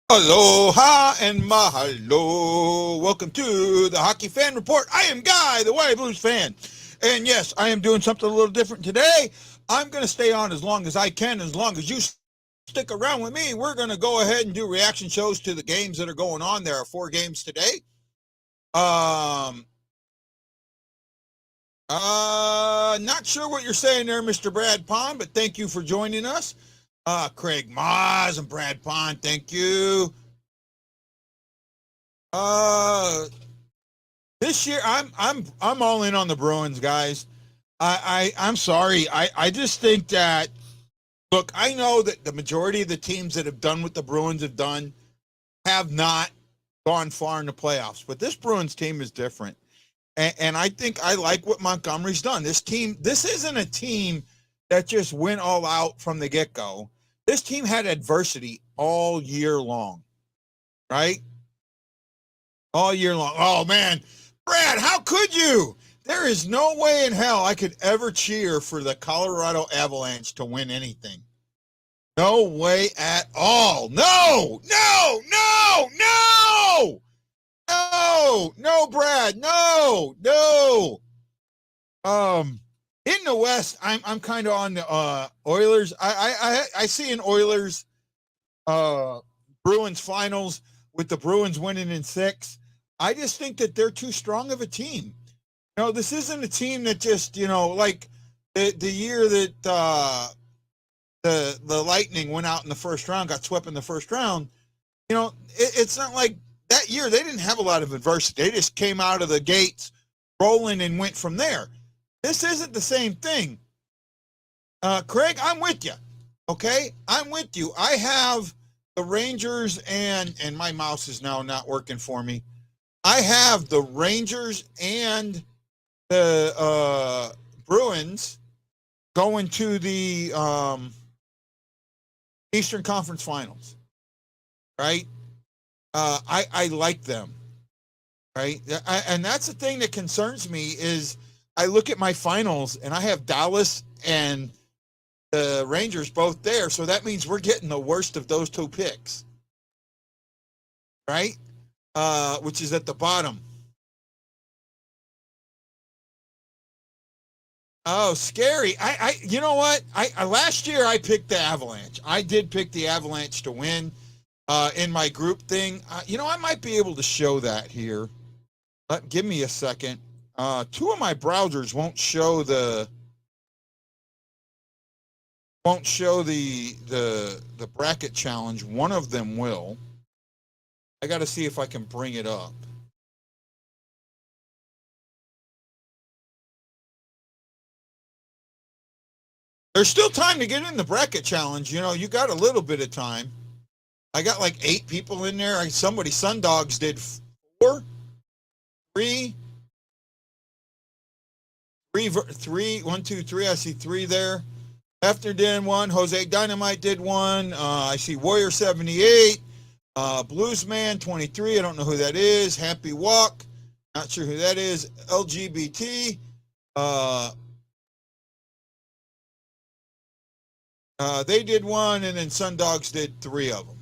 Aloha and mahalo. Welcome to the Hockey Fan Report. I am Guy, the White Blues fan. And yes, I am doing something a little different today. I'm going to stay on as long as I can, as long as you stick around with me. We're going to go ahead and do reaction shows to the games that are going on. There are 4 games today. Um, not sure what you're saying there, Mr. Brad Pond, but thank you for joining us. Craig Moz and Brad Pond, thank you. Uh, this year I'm all in on the Bruins, guys. I'm sorry. I just think that look, I know that the majority of the teams that have done what the Bruins have done have not gone far in the playoffs, but this Bruins team is different. And I think I like what Montgomery's done. This isn't a team that just went all out from the get-go. This team had adversity all year long, right? All year long. Oh man, Brad, how could you? There is no way in hell I could ever cheer for the Colorado Avalanche to win anything. No way at all. No, no, no, no, no, no, Brad, no, no. In the West, I'm kind of on the Oilers. I see an Oilers Bruins finals with the Bruins winning in 6. I just think that they're too strong of a team. This isn't a team that just, like the year that the Lightning went out in the first round, got swept in the first round. It's not like that year they didn't have a lot of adversity. They just came out of the gates rolling and went from there. This isn't the same thing. Craig, I'm with you. Okay, I'm with you. I have the Rangers and my mouse is now not working for me. I have the Rangers and the Bruins going to the Eastern Conference Finals, right? I like them, right? And that's the thing that concerns me is I look at my finals and I have Dallas and the Rangers both there, so that means we're getting the worst of those 2 picks, right? Which is at the bottom. Oh, scary. You know what? I last year I picked the Avalanche. I did pick the Avalanche to win in my group thing. I might be able to show that here. Give me a second. 2 of my browsers won't show the bracket challenge. One of them will. I got to see if I can bring it up. There's still time to get in the bracket challenge. You got a little bit of time. I got like 8 people in there. Sundogs did 4, 3, 3, 1, 2, 3. I see 3 there. After did 1. Jose Dynamite did 1. I see Warrior 78. Bluesman 23. I don't know who that is. Happy Walk. Not sure who that is. LGBT. They did 1, and then Sundogs did 3 of them.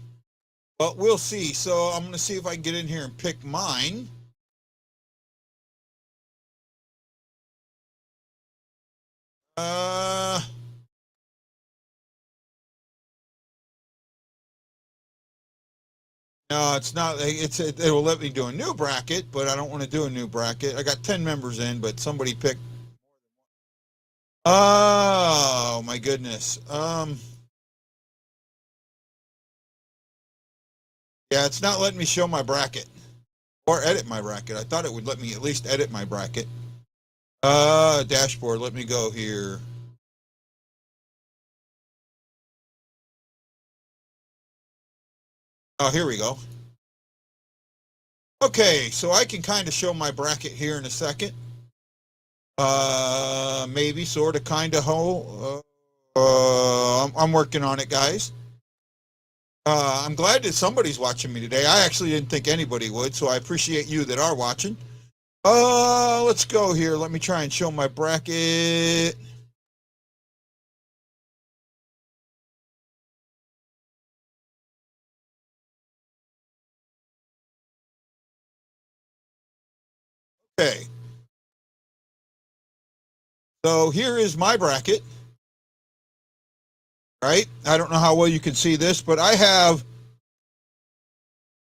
But we'll see. So I'm going to see if I can get in here and pick mine. No, it's not. It will let me do a new bracket, but I don't want to do a new bracket. I got 10 members in, but somebody picked. Oh my goodness. Yeah, it's not letting me show my bracket or edit my bracket. I thought it would let me at least edit my bracket. Dashboard. Let me go here. Oh, here we go. Okay, so I can kind of show my bracket here in a second. Maybe, sort of, kind of, I'm working on it, guys. I'm glad that somebody's watching me today. I actually didn't think anybody would, so I appreciate you that are watching. Let's go here. Let me try and show my bracket. Okay. So here is my bracket. Right? I don't know how well you can see this, but I have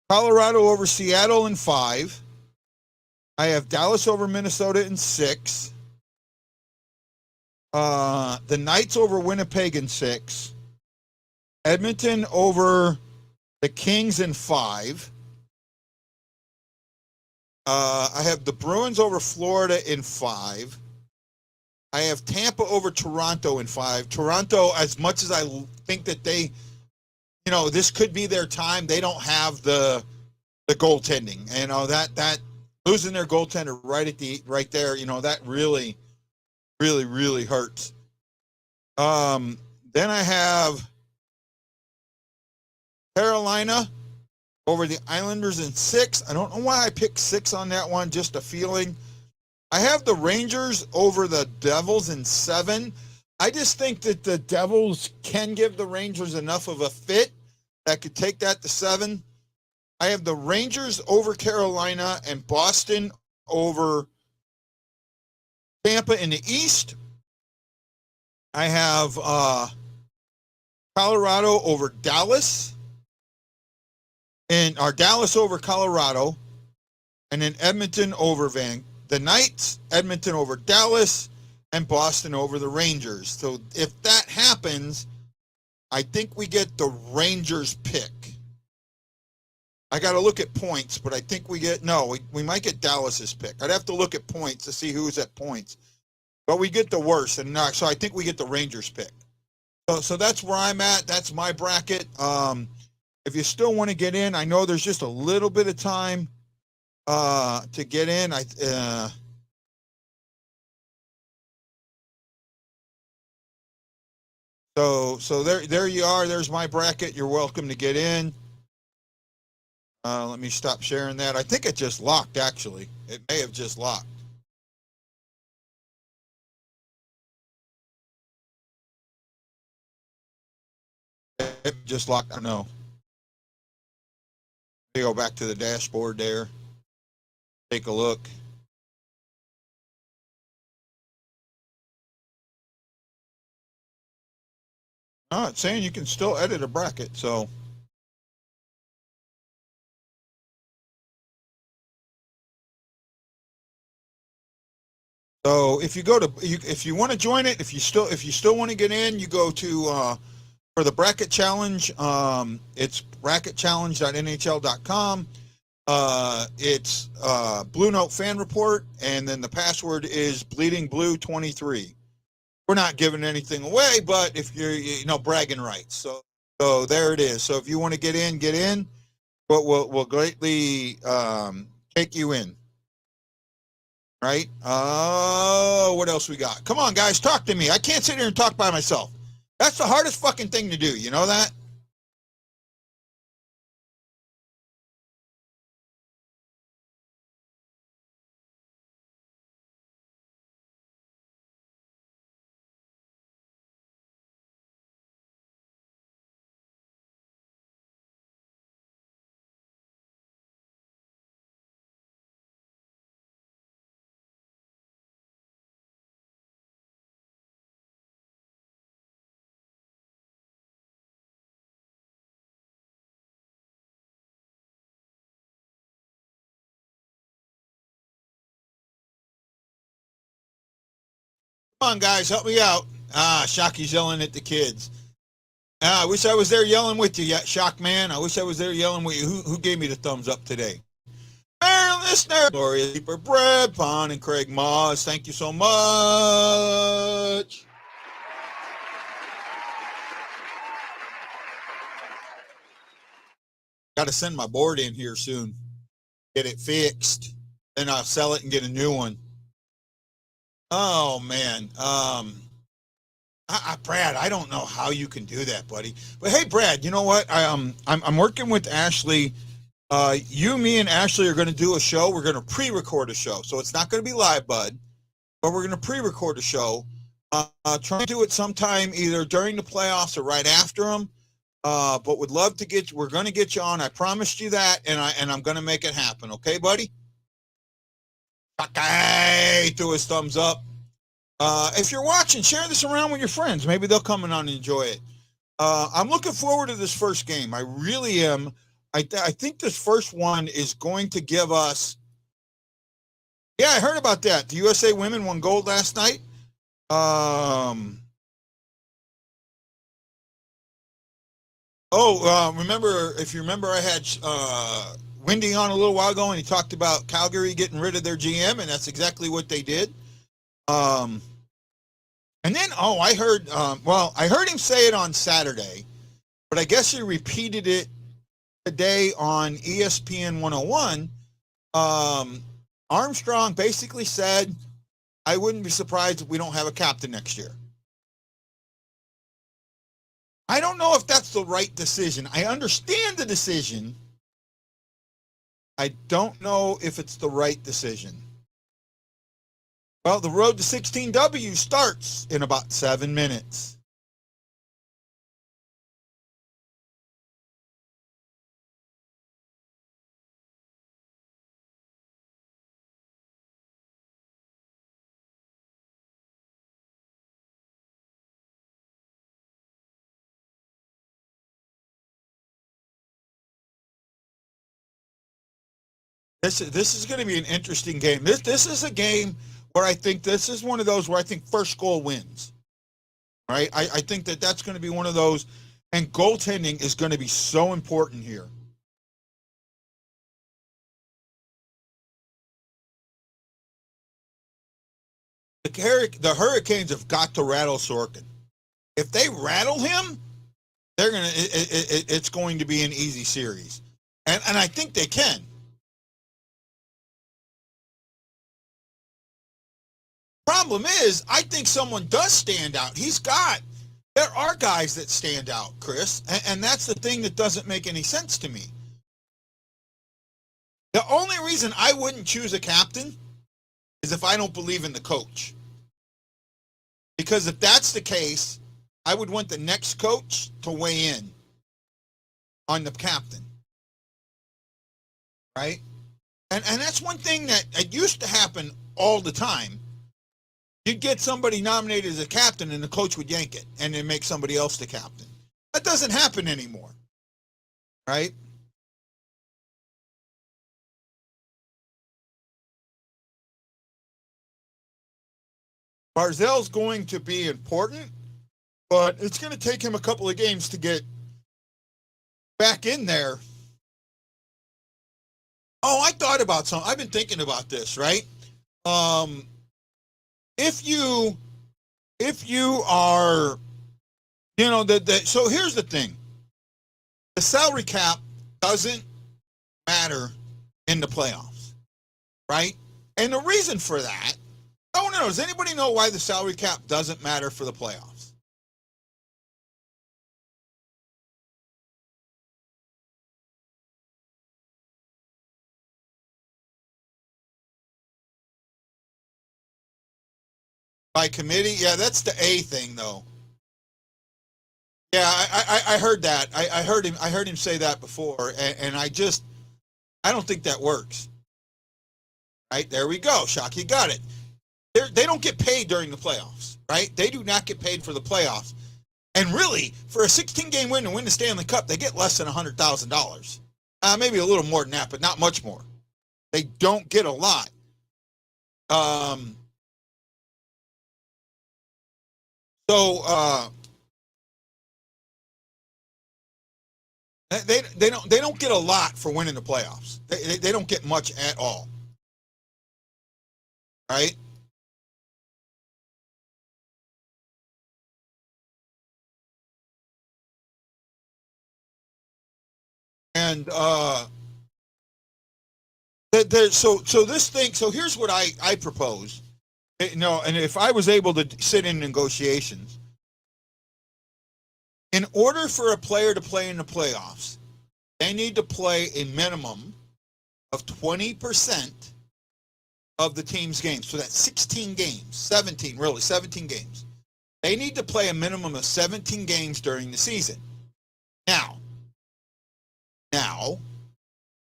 Colorado over Seattle in 5. I have Dallas over Minnesota in 6. The Knights over Winnipeg in 6. Edmonton over the Kings in 5. I have the Bruins over Florida in 5. I have Tampa over Toronto in 5. Toronto, as much as I think that they, this could be their time, they don't have the goaltending. That losing their goaltender right there, that really, really, really hurts. Then I have Carolina over the Islanders in 6. I don't know why I picked 6 on that one, just a feeling. I have the Rangers over the Devils in 7. I just think that the Devils can give the Rangers enough of a fit that could take that to 7. I have the Rangers over Carolina and Boston over Tampa in the East. I have Colorado over Dallas, or Dallas over Colorado, and then Edmonton over the Knights, Edmonton over Dallas, and Boston over the Rangers. So if that happens, I think we get the Rangers pick. I got to look at points, but I think we might get Dallas's pick. I'd have to look at points to see who's at points. But we get the worst, and so I think we get the Rangers pick. So that's where I'm at. That's my bracket. If you still want to get in, I know there's just a little bit of time to get in. So there you are. There's my bracket. You're welcome to get in. Let me stop sharing that. I think it just locked, actually. It may have just locked. It just locked. I don't know. You go back to the dashboard there. Take a look. Oh, it's saying you can still edit a bracket, so. So if you if you want to join it, if you still want to get in, you go to for the bracket challenge. It's bracketchallenge.nhl.com. It's Blue Note Fan Report, and then the password is Bleeding Blue 23. We're not giving anything away, but if you're bragging rights, so there it is. So if you want to get in, but we'll greatly take you in. Right? What else we got? Come on, guys, talk to me. I can't sit here and talk by myself. That's the hardest fucking thing to do. You know that? Come on, guys, help me out. Shocky's yelling at the kids. I wish I was there yelling with you, Shock Man. I wish I was there yelling with you. Who gave me the thumbs up today? Our listener, Gloria Sleeper, Brad Pond, and Craig Moss. Thank you so much. Got to send my board in here soon. Get it fixed. Then I'll sell it and get a new one. Oh man. Brad, I don't know how you can do that, buddy. But hey, Brad, you know what? I'm working with Ashley. You, me, and Ashley are going to do a show. We're going to pre-record a show, so it's not going to be live, bud. But we're going to pre-record a show. Try to do it sometime either during the playoffs or right after them. But would love to we're going to get you on. I promised you that, and I'm going to make it happen. Okay, buddy? Okay, threw his thumbs up. If you're watching, share this around with your friends. Maybe they'll come on and enjoy it. I'm looking forward to this first game. I really am. I think this first one is going to give us. Yeah, I heard about that. The USA women won gold last night. Remember, if you remember, I had Wendy on a little while ago, and he talked about Calgary getting rid of their GM, and that's exactly what they did. And then, I heard, I heard him say it on Saturday, but I guess he repeated it today on ESPN 101. Armstrong basically said, I wouldn't be surprised if we don't have a captain next year. I don't know if that's the right decision. I understand the decision. I don't know if it's the right decision. Well, the road to 16W starts in about 7 minutes. This is going to be an interesting game. This is a game where I think this is one of those where I think first goal wins. Right? I think that's going to be one of those, and goaltending is going to be so important here. The Hurricanes have got to rattle Sorkin. If they rattle him, they're gonna. It's going to be an easy series, and I think they can. Problem is, I think someone does stand out. There are guys that stand out, Chris, and that's the thing that doesn't make any sense to me. The only reason I wouldn't choose a captain is if I don't believe in the coach. Because if that's the case, I would want the next coach to weigh in on the captain. Right? And that's one thing that it used to happen all the time. You'd get somebody nominated as a captain and the coach would yank it and then make somebody else the captain. That doesn't happen anymore. Right? Barzell's going to be important, but it's going to take him a couple of games to get back in there. Oh, I thought about something. I've been thinking about this, right? If you are, so here's the thing. The salary cap doesn't matter in the playoffs, right? And the reason for that, I want to know, does anybody know why the salary cap doesn't matter for the playoffs? By committee? Yeah, that's the A thing, though. Yeah, I heard that. I heard him say that before, and I don't think that works. Right, there we go. Shocky got it. They don't get paid during the playoffs, right? They do not get paid for the playoffs. And really, for a 16-game win to win the Stanley Cup, they get less than $100,000. Maybe a little more than that, but not much more. They don't get a lot. They don't get a lot for winning the playoffs. They don't get much at all. Right? And so here's what I propose. And if I was able to sit in negotiations, in order for a player to play in the playoffs, they need to play a minimum of 20% of the team's games. So that's 16 games, 17 games. They need to play a minimum of 17 games during the season. Now,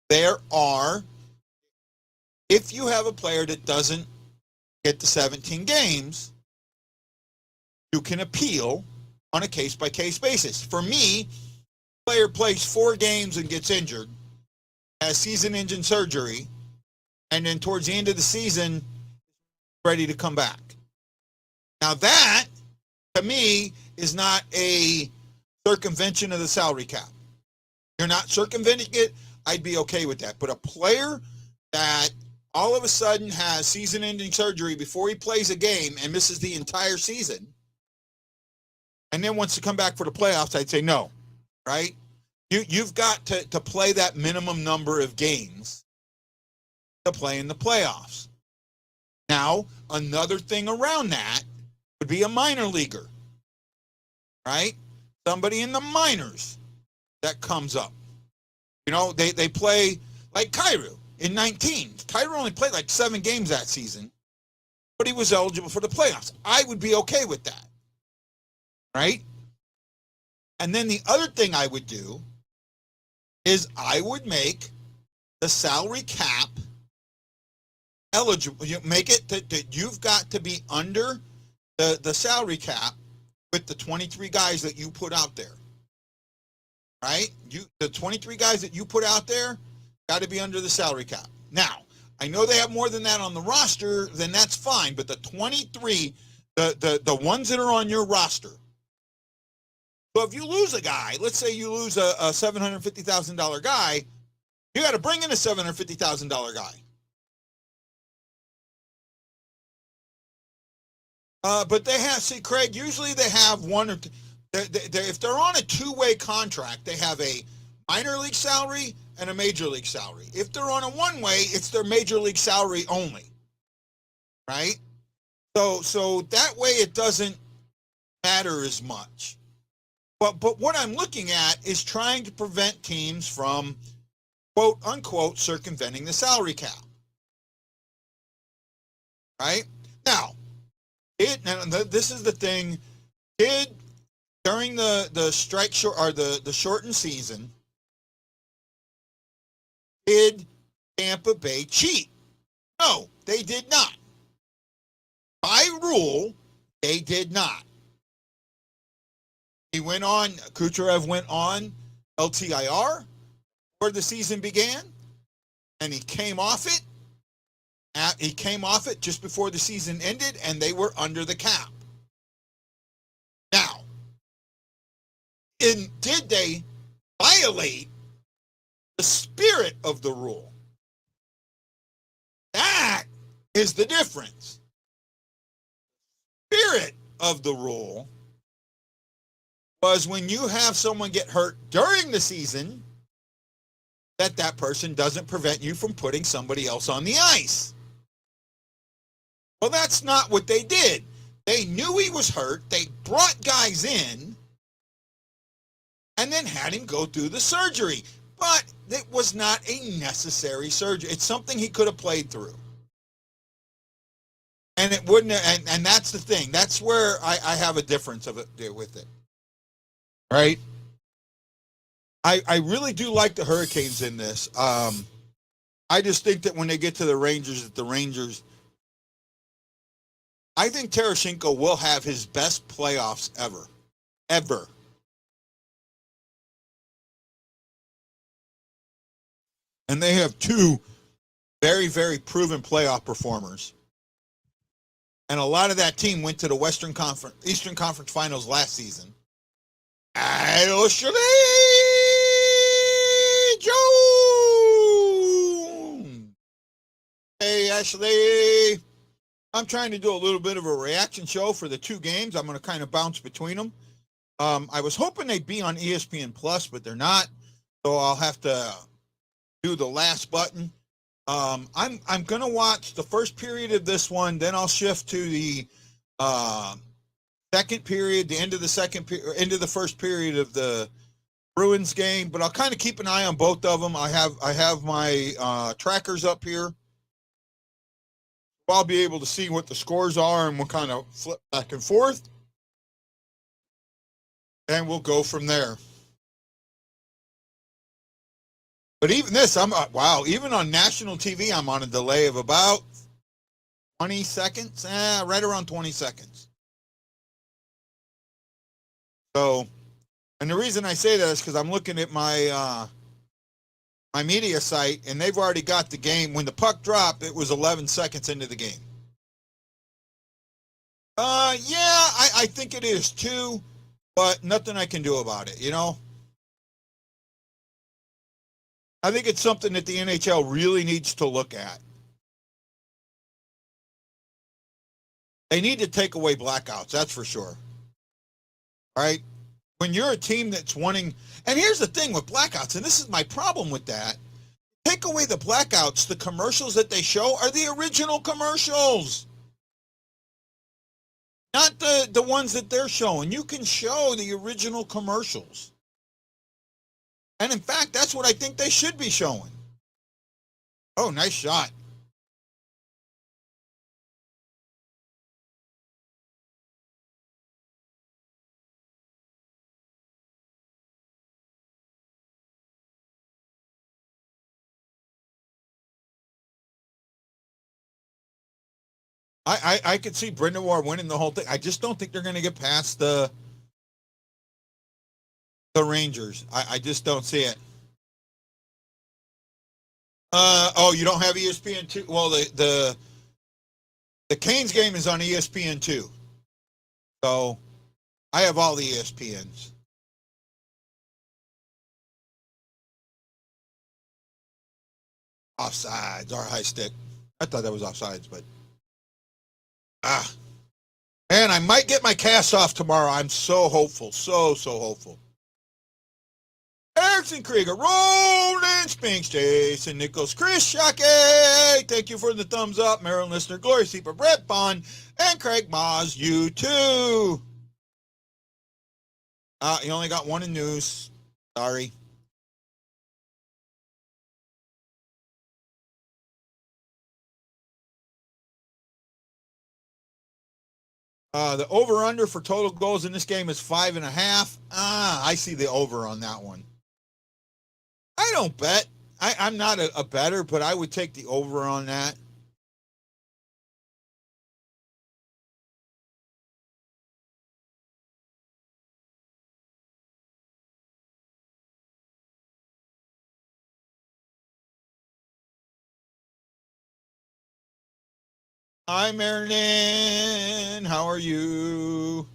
there are if you have a player that doesn't get the 17 games, you can appeal on a case-by-case basis. For me, player plays 4 games and gets injured, has season-ending surgery, and then towards the end of the season, ready to come back. Now that, to me, is not a circumvention of the salary cap. You're not circumventing it, I'd be okay with that. But a player that all of a sudden has season-ending surgery before he plays a game and misses the entire season, and then wants to come back for the playoffs, I'd say no, right? You've got to play that minimum number of games to play in the playoffs. Now, another thing around that would be a minor leaguer, right? Somebody in the minors that comes up. You know, they play like Kyrou in 19. Kyrou only played like 7 games that season, but he was eligible for the playoffs. I would be okay with that, right? And then the other thing I would do is I would make the salary cap eligible. You make it that you've got to be under the salary cap with the 23 guys that you put out there, right? The 23 guys that you put out there got to be under the salary cap. Now, I know they have more than that on the roster, then that's fine, but the 23, the ones that are on your roster. So if you lose a guy, let's say you lose a $750,000 guy, you got to bring in a $750,000 guy. But they have, see, Craig, usually they have one or two. If they're on a 2-way contract, they have a minor league salary and a major league salary. If they're on a 1-way, it's their major league salary only, right? So that way it doesn't matter as much. But what I'm looking at is trying to prevent teams from, quote unquote, circumventing the salary cap. Right? Now, this is the thing. During the strike short or the shortened season, did Tampa Bay cheat? No, they did not. By rule, they did not. Kucherov went on LTIR before the season began, and he came off it. He came off it just before the season ended, and they were under the cap. Now, did they violate the spirit of the rule? That is the difference. Spirit of the rule was when you have someone get hurt during the season, that person doesn't prevent you from putting somebody else on the ice. Well, that's not what they did. They knew he was hurt. They brought guys in and then had him go through the surgery. But it was not a necessary surgery. It's something he could have played through. And it wouldn't, and that's the thing. That's where I have a difference of it with it. Right? I really do like the Hurricanes in this. I just think that when they get to the Rangers, I think Tarasenko will have his best playoffs ever. Ever. And they have 2 very, very proven playoff performers. And a lot of that team went to the Eastern Conference Finals last season. Ashley Jones. Hey, Ashley. I'm trying to do a little bit of a reaction show for the 2 games. I'm going to kind of bounce between them. I was hoping they'd be on ESPN Plus, but they're not. So I'll have to do the last button. I'm going to watch the first period of this one. Then I'll shift to the second period, the end of the first period of the Bruins game. But I'll kind of keep an eye on both of them. I have my trackers up here. I'll be able to see what the scores are, and we'll kind of flip back and forth. And we'll go from there. But even this, wow. Even on national TV, I'm on a delay of about 20 seconds, right around 20 seconds. So, and the reason I say that is because I'm looking at my my media site, and they've already got the game. When the puck dropped, it was 11 seconds into the game. Yeah, I think it is too, but nothing I can do about it, you know? I think it's something that the NHL really needs to look at. They need to take away blackouts, that's for sure. Right? When you're a team that's wanting, and here's the thing with blackouts, and this is my problem with that. Take away the blackouts, the commercials that they show are the original commercials. Not the ones that they're showing. You can show the original commercials. And in fact, that's what I think they should be showing. Oh, nice shot. I could see Brindamore winning the whole thing. I just don't think they're going to get past the Rangers. I just don't see it. Oh, you don't have ESPN2? Well, the Canes game is on ESPN2. So I have all the ESPNs. Offsides, or high stick. I thought that was offsides, but man, I might get my cast off tomorrow. I'm so hopeful, so hopeful. Erickson Krieger, Roland Spinks, Jason Nichols, Chris Shake, thank you for the thumbs up. Maryland listener, Glory Seeper, Brett Bond, and Craig Moz, you too. You only got one in news. Sorry. The over-under for total goals in this game is 5.5. I see the over on that one. I don't bet. I'm not a better, but I would take the over on that. Hi, Marilyn. How are you?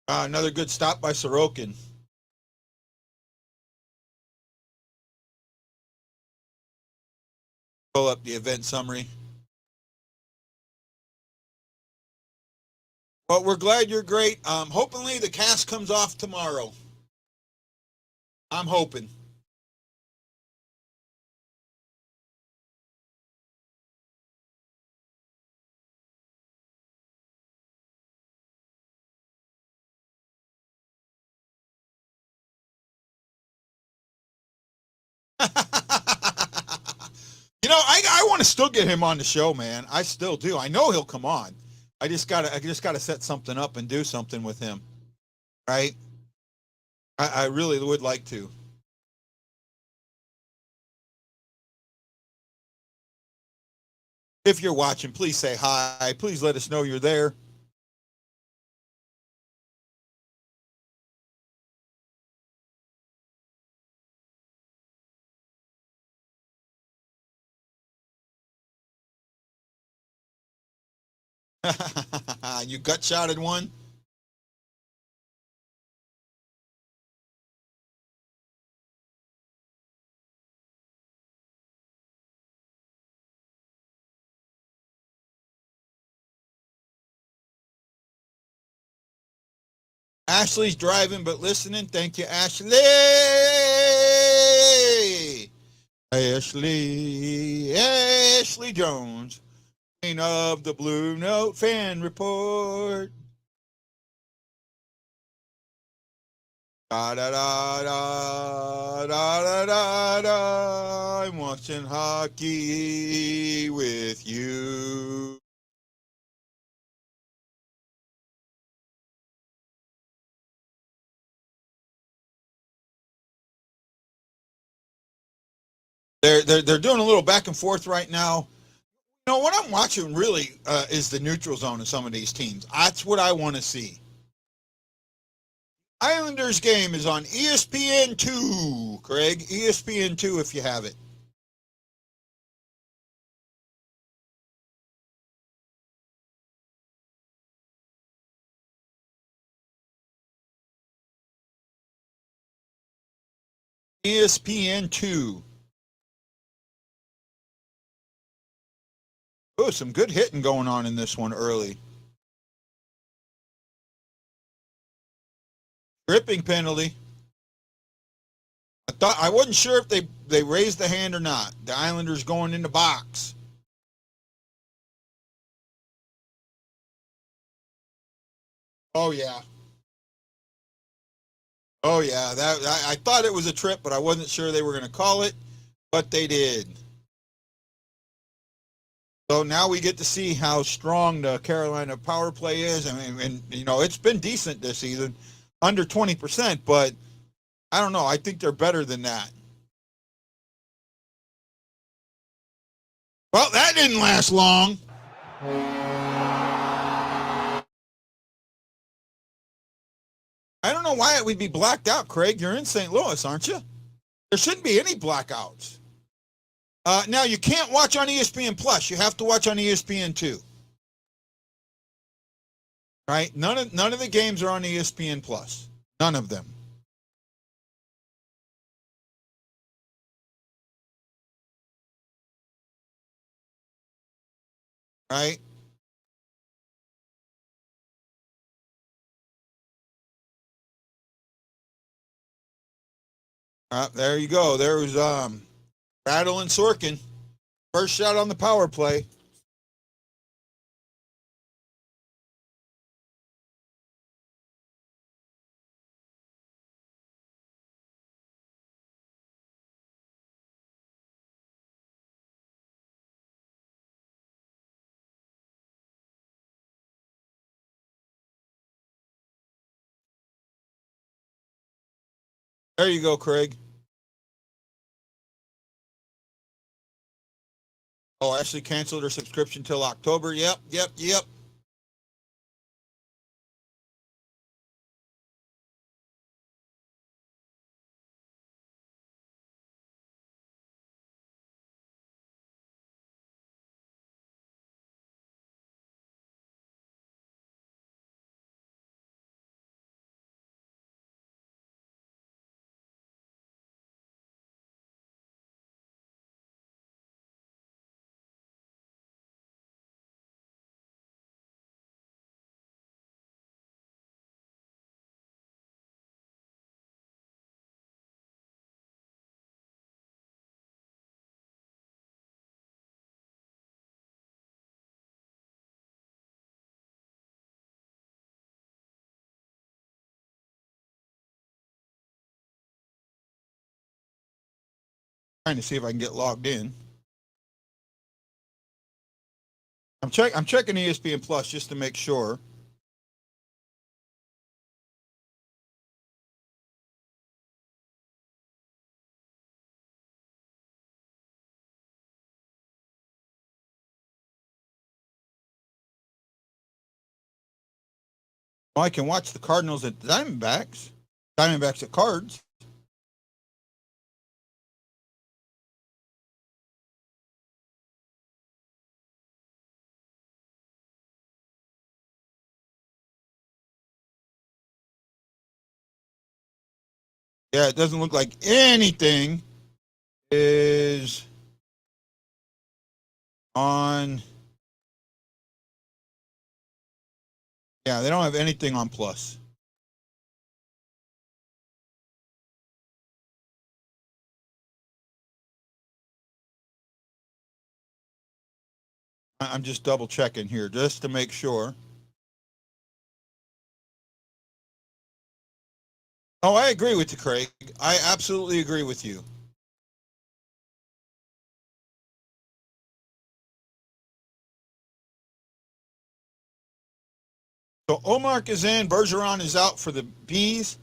Another good stop by Sorokin. Pull up the event summary. But we're glad you're great. Hopefully the cast comes off tomorrow. I'm hoping. You know, I want to still get him on the show, man. I still do. I know he'll come on. I just gotta set something up and do something with him. Right? I really would like to. If you're watching, please say hi. Please let us know you're there. You gut shotted one? Ashley's driving but listening. Thank you, Ashley. Ashley. Ashley Jones, queen of the Blue Note Fan Report. Da da da da da da da da. I'm watching hockey with you. They're doing a little back and forth right now. You know what I'm watching really is the neutral zone of some of these teams. That's what I want to see. Islanders game is on ESPN2, Craig. ESPN2 if you have it. ESPN2. Oh, some good hitting going on in this one early. Tripping penalty. I wasn't sure if they raised the hand or not. The Islanders going in the box. Oh yeah. Oh yeah. I thought it was a trip, but I wasn't sure they were going to call it, but they did. So now we get to see how strong the Carolina power play is. And you know, it's been decent this season, under 20%, but I don't know. I think they're better than that. Well, that didn't last long. I don't know why it would be blacked out, Craig. You're in St. Louis, aren't you? There shouldn't be any blackouts. Now, you can't watch on ESPN Plus. You have to watch on ESPN2. Right? None of the games are on ESPN Plus. None of them. Right? There you go. There was Rattle and Sorkin. First shot on the power play. There you go, Craig. Oh, Ashley canceled her subscription till October. Yep. Trying to see if I can get logged in. I'm checking ESPN Plus just to make sure. Oh, I can watch the Cardinals at Diamondbacks. Diamondbacks at Cards. Yeah, it doesn't look like anything is on. Yeah, they don't have anything on Plus. I'm just double checking here just to make sure. Oh, I agree with you, Craig. I absolutely agree with you. So Omar is in, Bergeron is out for the Bees.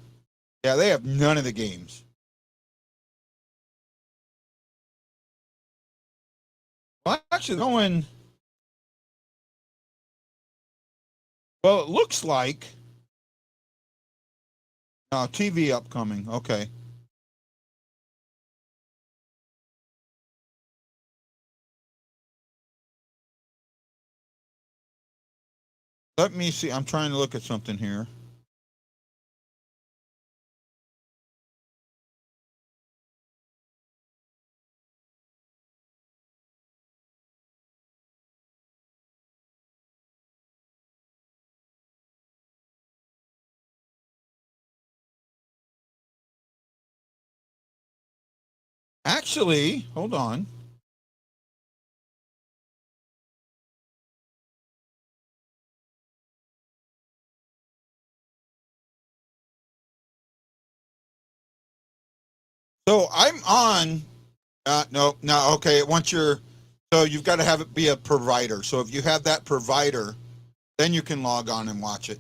Yeah, they have none of the games. Well, actually, going. Well, it looks like. TV upcoming. Okay. Let me see. I'm trying to look at something here. Actually, hold on. So I'm on. No, no. Okay. Once you're, so you've got to have it be a provider. So if you have that provider, then you can log on and watch it.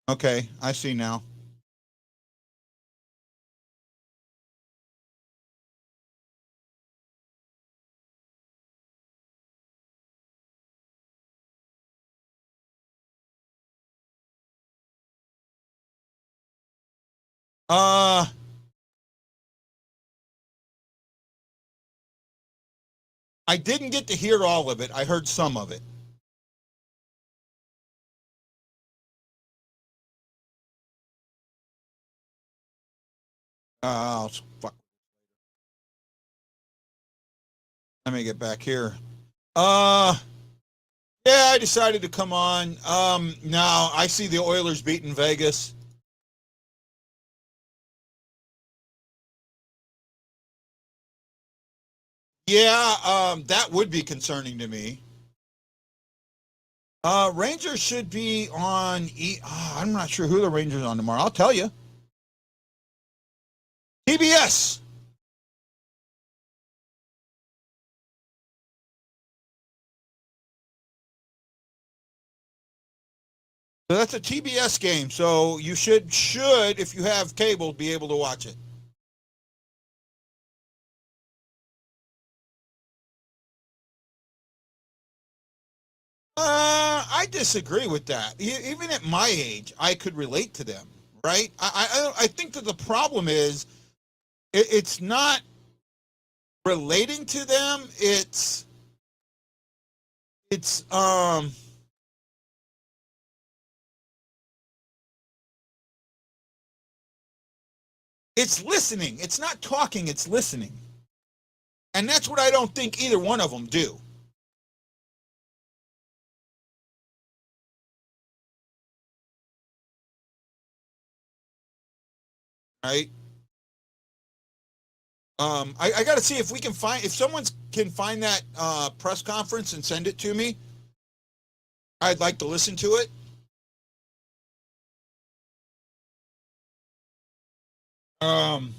Okay, I see now. Uh, I didn't get to hear all of it. I heard some of it. Fuck. Let me get back here. Uh, yeah, I decided to come on. Now I see the Oilers beating Vegas. Yeah, that would be concerning to me. Rangers should be on. I'm not sure who the Rangers are on tomorrow. I'll tell you. TBS. So that's a TBS game. So you should if you have cable be able to watch it. I disagree with that. Even at my age, I could relate to them, right? I think that the problem is it's not relating to them. It's it's listening. It's not talking. It's listening, and that's what I don't think either one of them do. Right? I got to see if we can find if someone can find that press conference and send it to me. I'd like to listen to it. Um,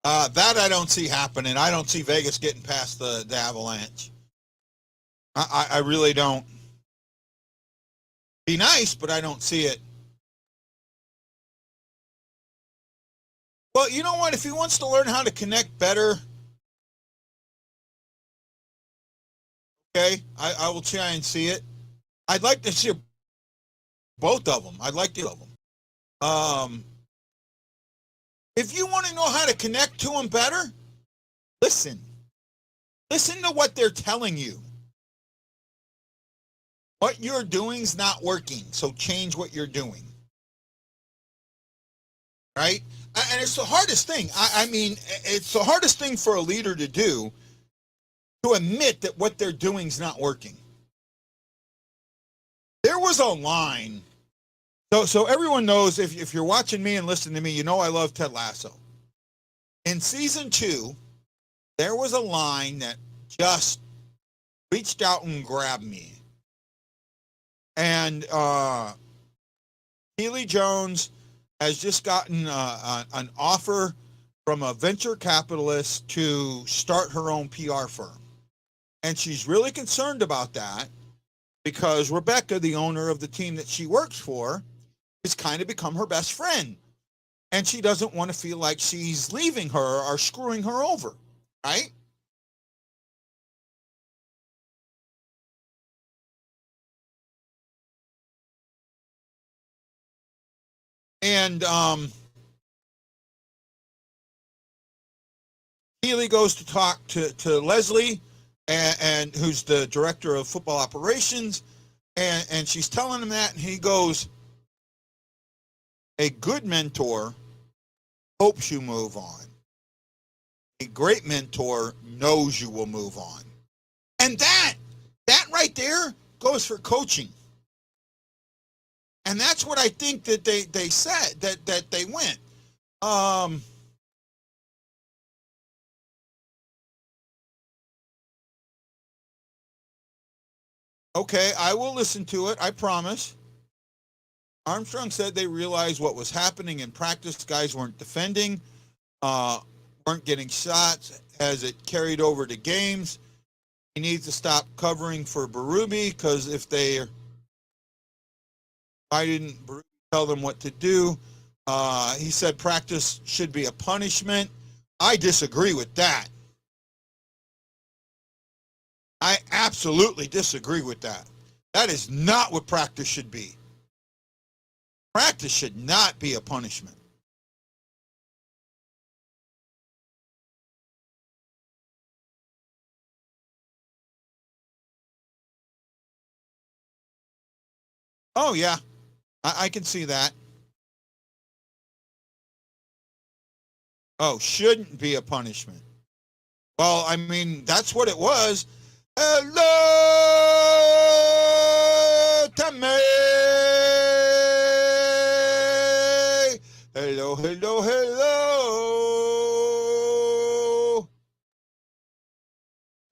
that I don't see happening. I don't see Vegas getting past the Avalanche. I really don't. Be nice, but I don't see it. Well, you know what? If he wants to learn how to connect better, okay, I will try and see it. I'd like to see both of them. I'd like to of them. Um, if you want to know how to connect to them better, listen. Listen to what they're telling you. What you're doing is not working, so change what you're doing. Right? And it's the hardest thing. I mean, it's the hardest thing for a leader to do to admit that what they're doing is not working. There was a line. So everyone knows if you're watching me and listening to me, you know I love Ted Lasso. In season 2, there was a line that just reached out and grabbed me. And Keely Jones has just gotten an offer from a venture capitalist to start her own PR firm. And she's really concerned about that because Rebecca, the owner of the team that she works for, has kind of become her best friend. And she doesn't want to feel like she's leaving her or screwing her over, right? And Keely goes to talk to Leslie, and who's the director of football operations, and she's telling him that, and he goes, a good mentor hopes you move on. A great mentor knows you will move on. And that right there goes for coaching. And that's what I think that they said, that they went. Okay, I will listen to it, I promise. Armstrong said they realized what was happening in practice. Guys weren't defending, weren't getting shots as it carried over to games. He needs to stop covering for Berube because why didn't Berube tell them what to do? He said practice should be a punishment. I disagree with that. I absolutely disagree with that. That is not what practice should be. Practice should not be a punishment. Oh, yeah, I can see that. Oh, shouldn't be a punishment. Well, I mean, that's what it was. Hello, Tammy. Hello, hello, hello.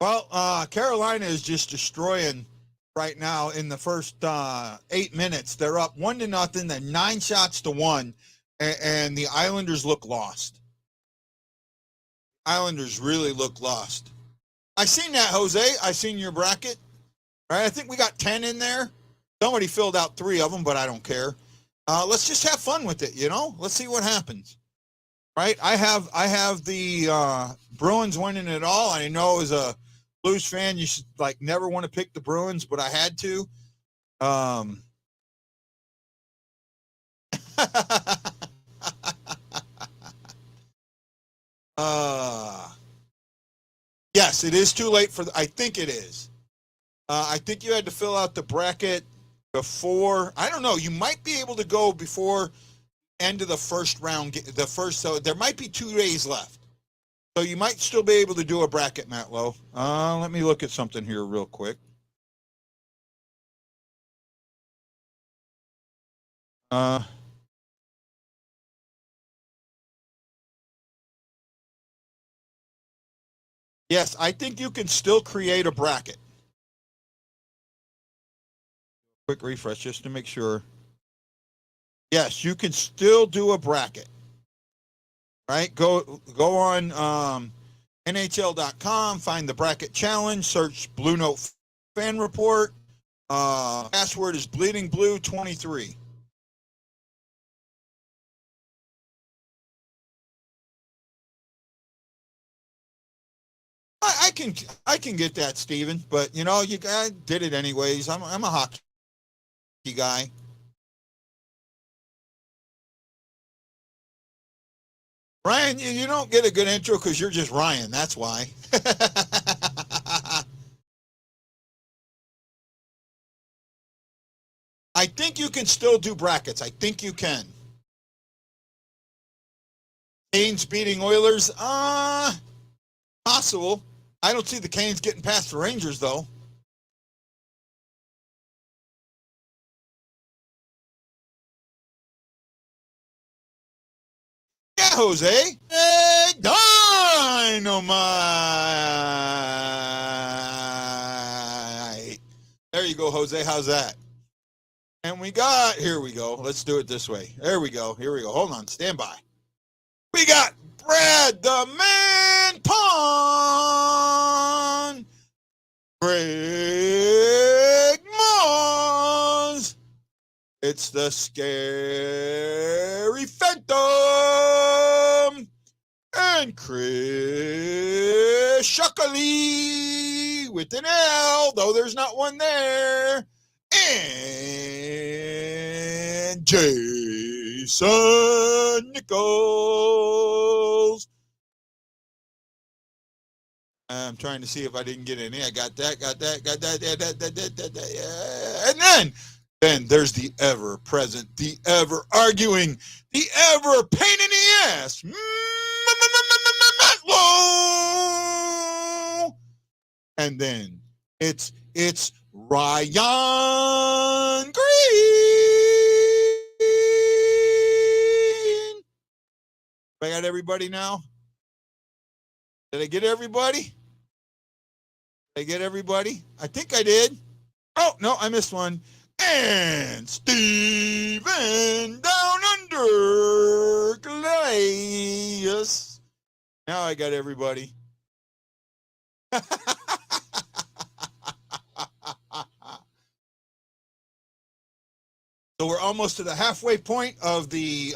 Well, Carolina is just destroying right now in the first 8 minutes. They're up 1-0, then 9 shots to 1, and the Islanders look lost. Islanders really look lost. I seen that, Jose. I seen your bracket. Right? I think we got 10 in there. Somebody filled out 3 of them, but I don't care. Let's just have fun with it, you know? Let's see what happens. Right? I have the Bruins winning it all. I know as a Blues fan, you should like never want to pick the Bruins, but I had to. Yes, it is too late I think it is. I think you had to fill out the bracket before. I don't know. You might be able to go before end of the first round. So there might be 2 days left. So you might still be able to do a bracket, Matt Lowe. Let me look at something here real quick. Yes, I think you can still create a bracket. Quick refresh just to make sure. Yes, you can still do a bracket. Right? Go on NHL.com, find the bracket challenge, search Blue Note fan report. Password is Bleeding Blue 23. I can get that, Steven, but you know, I did it anyways. I'm a hockey guy. Ryan, you don't get a good intro because you're just Ryan. That's why. I think you can still do brackets. I think you can. Canes beating Oilers? Possible. I don't see the Canes getting past the Rangers, though. Yeah, Jose. Hey, dog! go, Jose. How's that? And here we go. Let's do it this way. There we go. Here we go. Hold on. Stand by. We got Brad the Man Pond. Greg Moss. It's the Scary Phantom. And Chris Shuckley with an L, though there's not one there. And Jason Nichols. I'm trying to see if I didn't get any. I got that. Yeah. And then there's the ever present, the ever arguing, the ever pain in the ass. And then it's Ryan Green. I got everybody now? Did I get everybody? Did I get everybody? I think I did. Oh, no, I missed one. And Steven Down Under Glacius. Now I got everybody. So we're almost to the halfway point of the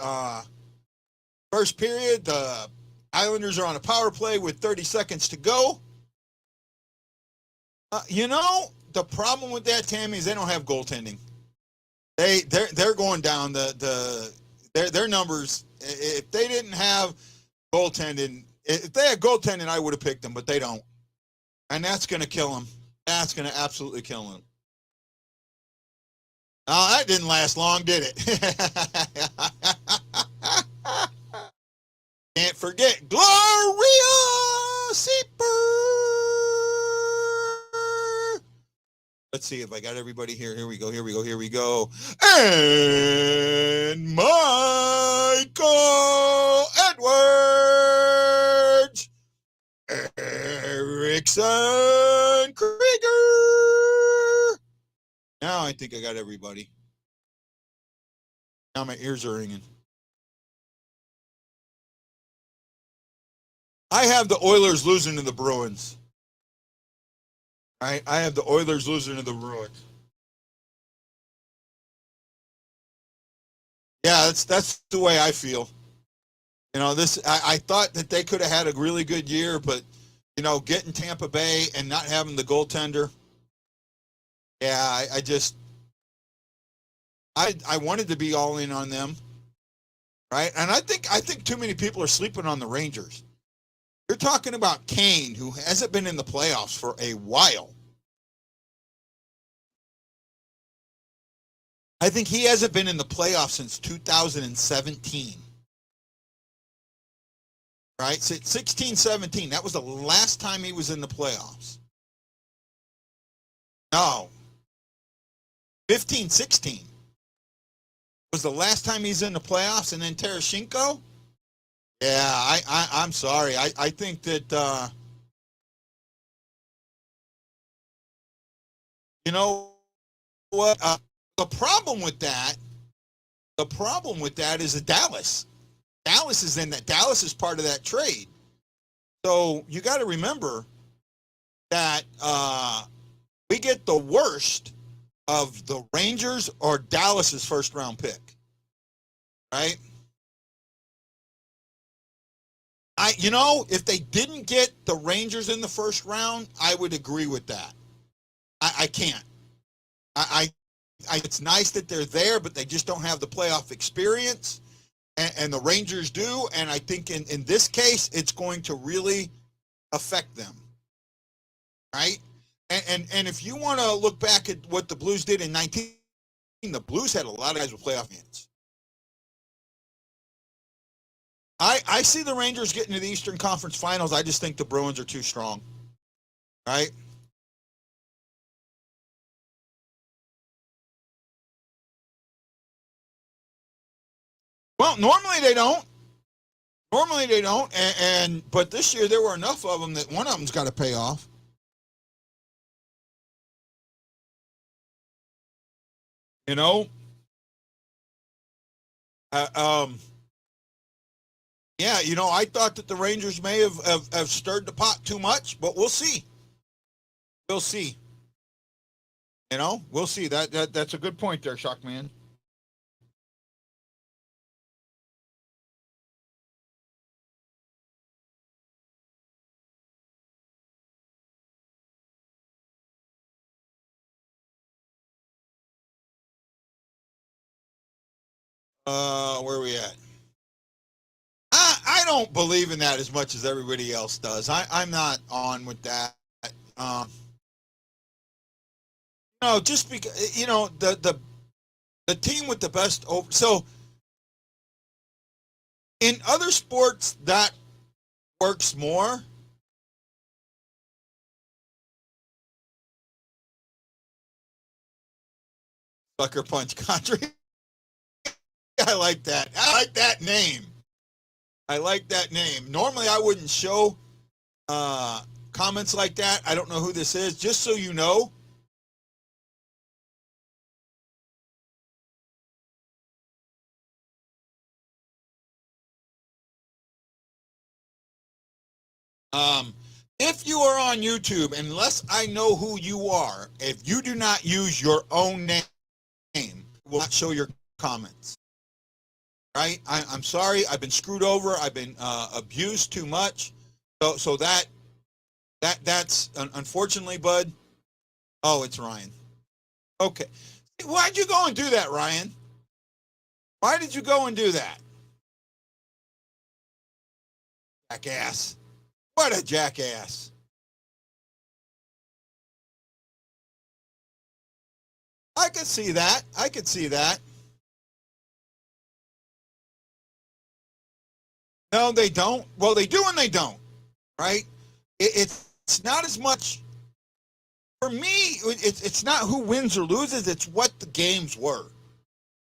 first period. The Islanders are on a power play with 30 seconds to go. The problem with that, Tammy, is they don't have goaltending. They're going down. Their numbers. If they didn't have goaltending, if they had goaltending, I would have picked them, but they don't, and that's going to kill them. That's going to absolutely kill them. Oh, that didn't last long, did it? Can't forget Gloria Seeper. Let's see if I got everybody here. Here we go. And Michael Edwards. Erickson Krieger. Now I think I got everybody. Now my ears are ringing. I have the Oilers losing to the Bruins. I have the Oilers losing to the Bruins. Yeah, that's the way I feel. I thought that they could have had a really good year, but getting Tampa Bay and not having the goaltender. Yeah, I wanted to be all in on them, right? And I think too many people are sleeping on the Rangers. You're talking about Kane, who hasn't been in the playoffs for a while. I think he hasn't been in the playoffs since 2017. Right? 16-17. That was the last time he was in the playoffs. No. 15-16 was the last time he's in the playoffs, and then Tarasenko? Yeah, I'm sorry. I think that you know what? The problem with that is that Dallas is in that. Dallas is part of that trade. So you got to remember that we get the worst of the Rangers or Dallas's first round pick, right? If they didn't get the Rangers in the first round, I would agree with that. I can't. It's nice that they're there, but they just don't have the playoff experience, and the Rangers do. And I think in this case, it's going to really affect them, right? And if you want to look back at what the Blues did in 19, the Blues had a lot of guys with playoff hands. I see the Rangers getting to the Eastern Conference Finals. I just think the Bruins are too strong, right? Well, normally they don't. But this year there were enough of them that one of them's got to pay off. You know, uh, um, yeah, I thought that the Rangers may have stirred the pot too much, but we'll see. We'll see. We'll see. That's a good point there, Shockman. Where are we at? I don't believe in that as much as everybody else does. I'm not on with that. Um, no, just because the team with the best. So in other sports, that works more. Sucker Punch Country. I like that. I like that name. I like that name. Normally, I wouldn't show comments like that. I don't know who this is. Just so you know, um, if you are on YouTube, unless I know who you are, if you do not use your own name, will not show your comments. Right? I'm sorry. I've been screwed over. I've been abused too much. So that's unfortunately, bud. Oh, it's Ryan. Okay. Why'd you go and do that, Ryan? Why did you go and do that? Jackass. What a jackass. I could see that. I could see that. No, they don't. Well, they do and they don't. Right? It's not as much. For me, it's not who wins or loses. It's what the games were.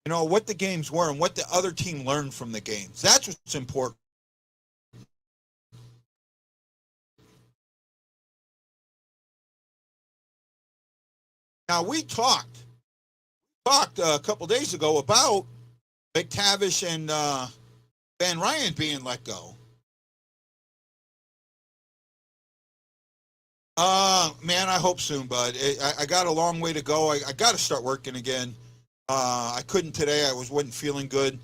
What the games were and what the other team learned from the games. That's what's important. Now, we talked a couple days ago about McTavish and Van Ryan being let go. Man, I hope soon, bud. I got a long way to go. I got to start working again. I couldn't today. Wasn't feeling good,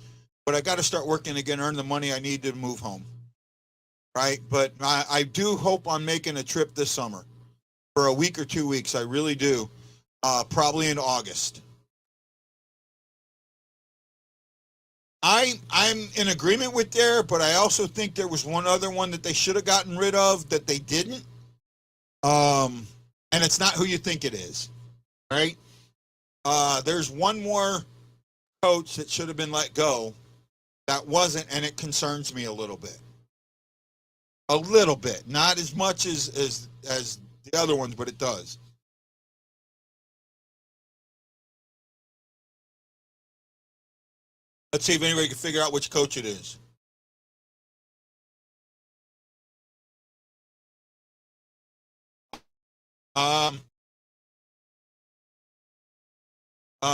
but I got to start working again, earn the money I need to move home. Right? But I do hope on making a trip this summer for a week or 2 weeks. I really do. Probably in August. I'm in agreement with there, but I also think there was one other one that they should have gotten rid of that they didn't. And it's not who you think it is, right? There's one more coach that should have been let go that wasn't, and it concerns me a little bit. A little bit, not as much as the other ones, but it does. Let's see if anybody can figure out which coach it is. Um,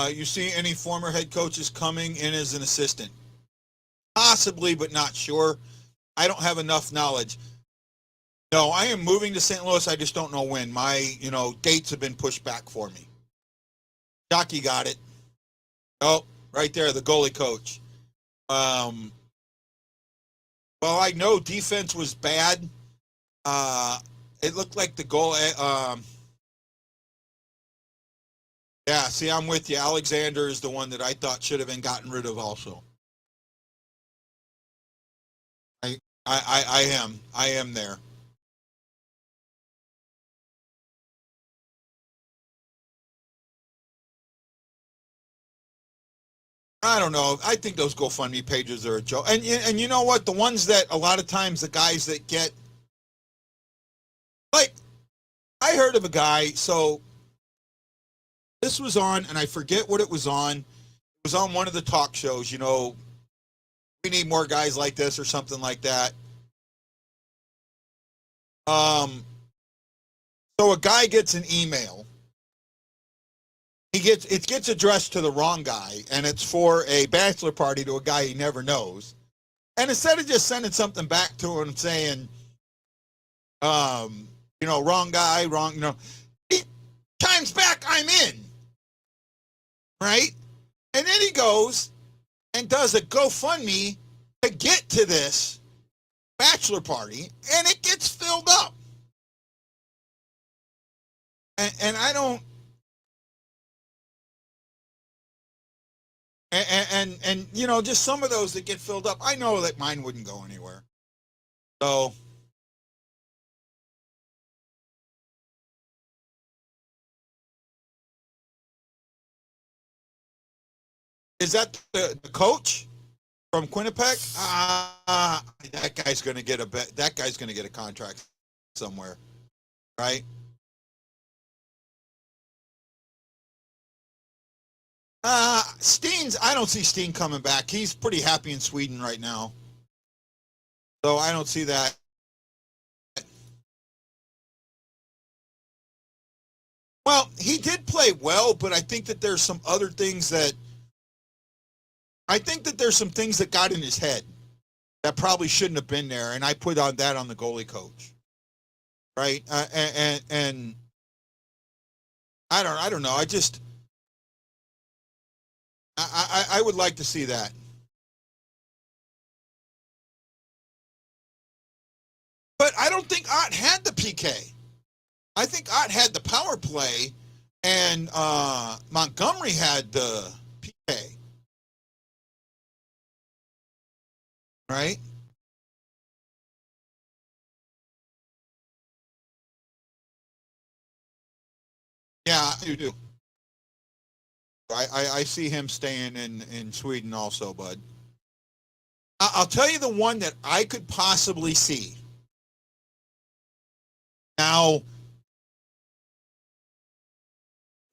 you see any former head coaches coming in as an assistant? Possibly, but not sure. I don't have enough knowledge. No, I am moving to St. Louis. I just don't know when. My, dates have been pushed back for me. Jockey got it. Oh, right there, the goalie coach. Um, well, I know defense was bad. It looked like the goal. Yeah, see, I'm with you. Alexander is the one that I thought should have been gotten rid of also. I am. I am there. I don't know. I think those GoFundMe pages are a joke. And you know what? The ones that a lot of times the guys that get like I heard of a guy. So this was on, and I forget what it was on. It was on one of the talk shows. We need more guys like this or something like that. Um, so a guy gets an email it gets addressed to the wrong guy, and it's for a bachelor party to a guy he never knows. And instead of just sending something back to him saying, wrong guy, wrong, he times back, I'm in, right? And then he goes and does a GoFundMe to get to this bachelor party, and it gets filled up. And I don't. And just some of those that get filled up, I know that mine wouldn't go anywhere. So is that the coach from Quinnipiac? That guy's going to get a contract somewhere, right? Steen's, I don't see Steen coming back. He's pretty happy in Sweden right now. So I don't see that. Well, he did play well, but I think that there's some other things that got in his head that probably shouldn't have been there, and I put on that on the goalie coach, right? And I don't know. I would like to see that. But I don't think Ott had the PK. I think Ott had the power play, and Montgomery had the PK. Right? Yeah, you do. I see him staying in Sweden also, bud. I'll tell you the one that I could possibly see. Now,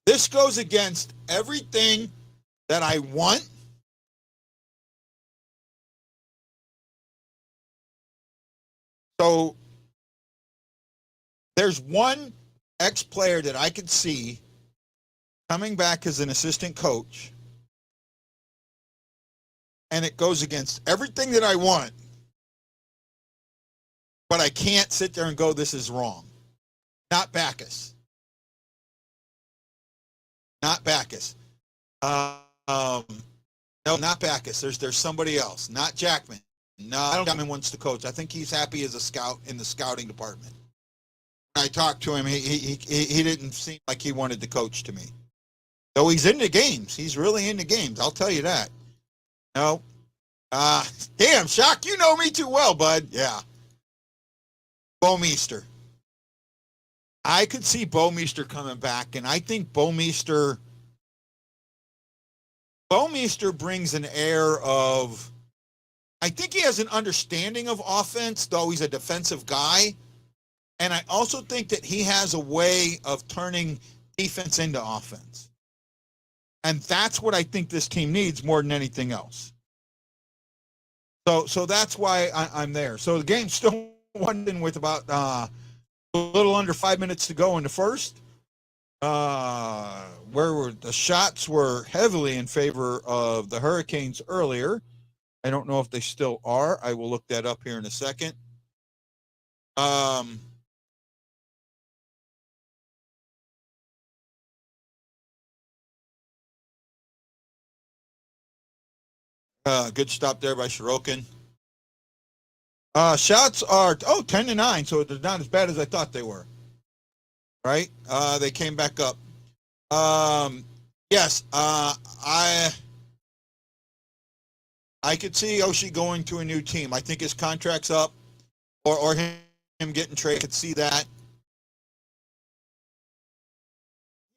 this goes against everything that I want. So, there's one ex-player that I could see coming back as an assistant coach, and it goes against everything that I want, but I can't sit there and go, this is wrong. Not Backus. Not Backus. No, not Backus. There's somebody else. Not Jackman. No, I don't think Jackman wants to coach. I think he's happy as a scout in the scouting department. When I talked to him, he didn't seem like he wanted to coach to me. Though he's into games. He's really into games. I'll tell you that. No. Damn, Shock, you know me too well, bud. Yeah. Bouwmeester. I could see Bouwmeester coming back, and I think Bouwmeester brings an air of, I think he has an understanding of offense, though he's a defensive guy. And I also think that he has a way of turning defense into offense. And that's what I think this team needs more than anything else. So that's why I'm there. So the game's still 1-1 with about a little under 5 minutes to go in the first. Where the shots were heavily in favor of the Hurricanes earlier. I don't know if they still are. I will look that up here in a second. Good stop there by Sorokin. Shots are 10-9, so they're not as bad as I thought they were. Right? They came back up. Yes, I could see Oshie going to a new team. I think his contract's up, or him getting traded. I could see that.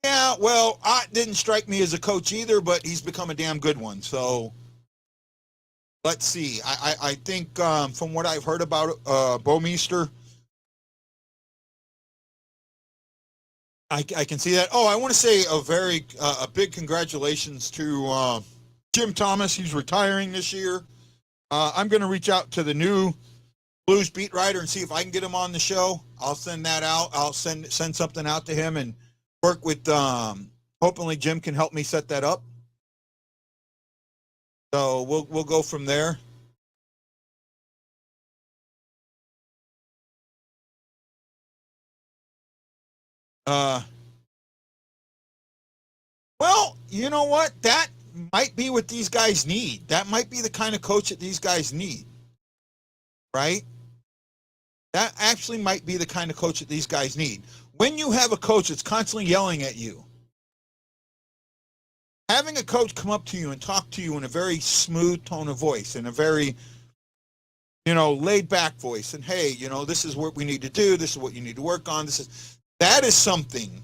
Yeah, well, Ott didn't strike me as a coach either, but he's become a damn good one. So let's see. I think from what I've heard about Bouwmeester, I can see that. Oh, I want to say a big congratulations to Jim Thomas. He's retiring this year. I'm going to reach out to the new Blues beat writer and see if I can get him on the show. I'll send that out. I'll send something out to him and work with Hopefully Jim can help me set that up. So we'll go from there. Uh, well, you know what? That might be what these guys need. That might be the kind of coach that these guys need, right? That actually might be the kind of coach that these guys need. When you have a coach that's constantly yelling at you, having a coach come up to you and talk to you in a very smooth tone of voice, in a very, laid back voice, and hey, this is what we need to do. This is what you need to work on. That is something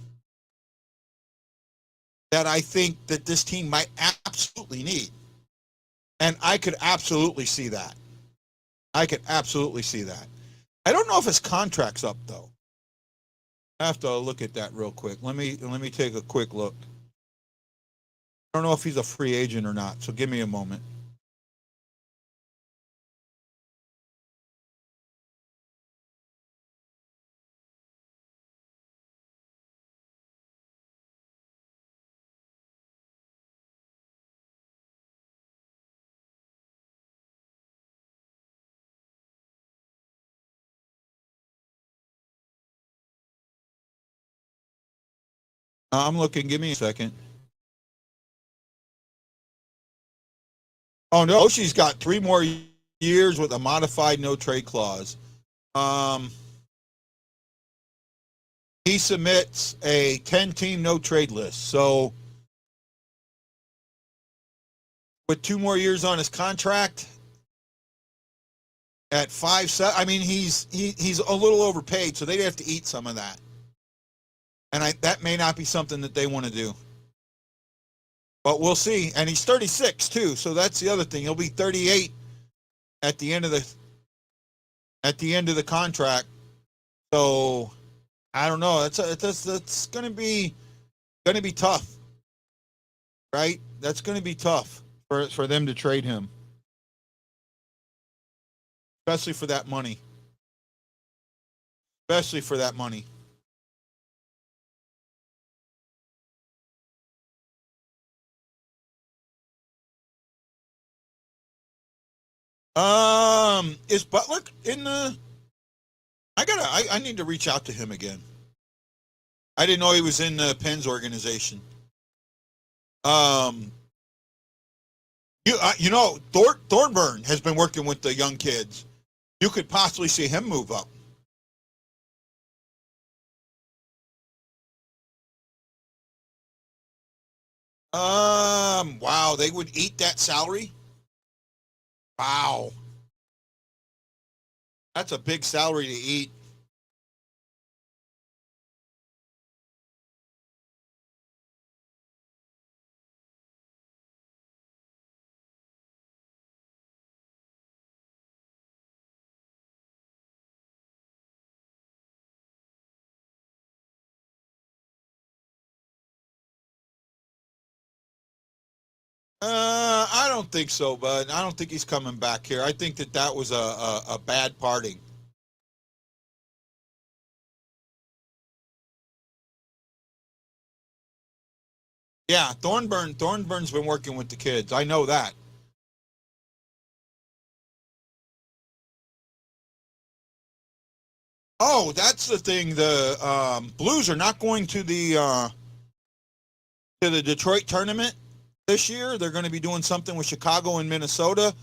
that I think that this team might absolutely need. And I could absolutely see that. I don't know if his contract's up though. I have to look at that real quick. Let me take a quick look. I don't know if he's a free agent or not, so give me a moment. I'm looking. Give me a second. Oh no, she's got 3 more years with a modified no trade clause. He submits a 10-team no trade list. So with 2 more years on his contract at 5-7, I mean he's a little overpaid, so they'd have to eat some of that. And that may not be something that they want to do. But we'll see. And he's 36 too, so that's the other thing. He'll be 38 at the end of the contract. So I don't know. That's going to be tough, right? That's going to be tough for them to trade him, especially for that money. Is Butler in the? I need to reach out to him again. I didn't know he was in the Pens organization. Thornburn has been working with the young kids. You could possibly see him move up. Wow, they would eat that salary? Wow. That's a big salary to eat. I don't think so, bud. I don't think he's coming back here. I think that was a bad parting. Yeah, Thornburn's been working with the kids. I know that. Oh, that's the thing. The Blues are not going to the Detroit tournament this year. They're going to be doing something with Chicago and Minnesota.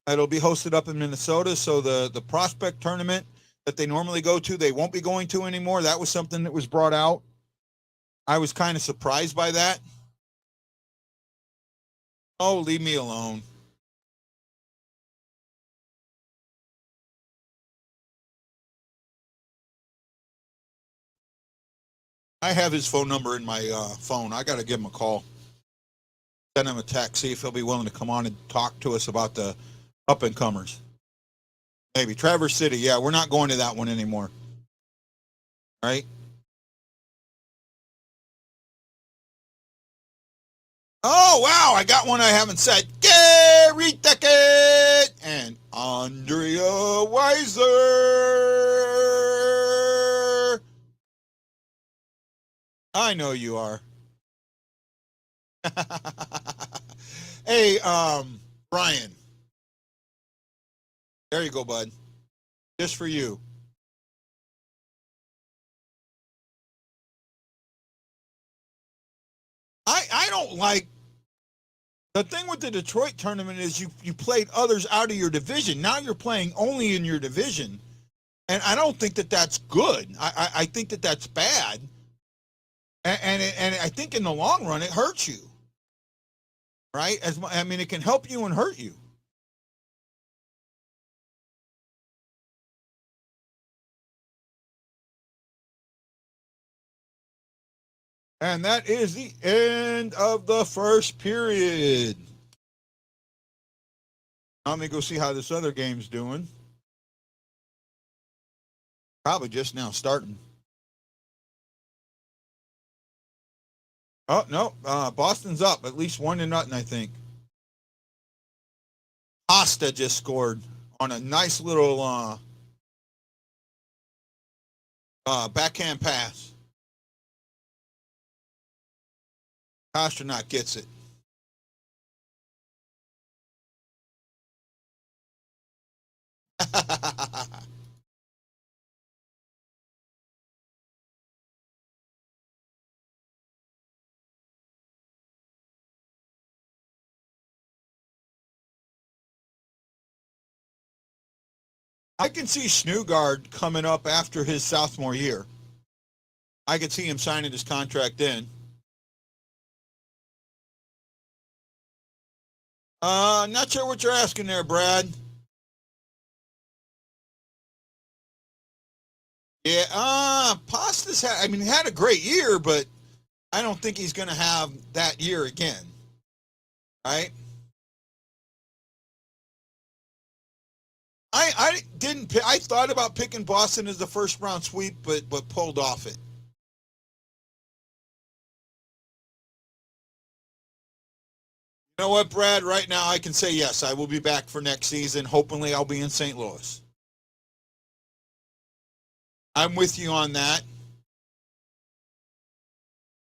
It'll be hosted up in Minnesota. So the prospect tournament that they normally go to, they won't be going to anymore. That was something that was brought out. I was kind of surprised by that. Oh, leave me alone. I have his phone number in my phone. I got to give him a call. Send him a text, see if he'll be willing to come on and talk to us about the up and comers. Maybe Traverse City. Yeah, we're not going to that one anymore. Right? Oh, wow. I got one I haven't said. Gary Deckett and Andrea Weiser. I know you are. Hey, Brian, there you go, bud. Just for you. I don't like the thing with the Detroit tournament is you played others out of your division. Now you're playing only in your division, and I don't think that that's good. I think that that's bad, and I think in the long run it hurts you, right? I mean, it can help you and hurt you. And that is the end of the first period. Let me go see how this other game's doing. Probably just now starting. Oh no, Boston's up at least 1-0, I think. Costa just scored on a nice little backhand pass. Astronaut gets it. I can see Snugard coming up after his sophomore year. I could see him signing his contract then. Not sure what you're asking there, Brad. Yeah, Pasta's had. I mean, he had a great year, but I don't think he's going to have that year again. Right? I didn't. I thought about picking Boston as the first round sweep, but pulled off it. You know what, Brad? Right now, I can say yes. I will be back for next season. Hopefully, I'll be in St. Louis. I'm with you on that.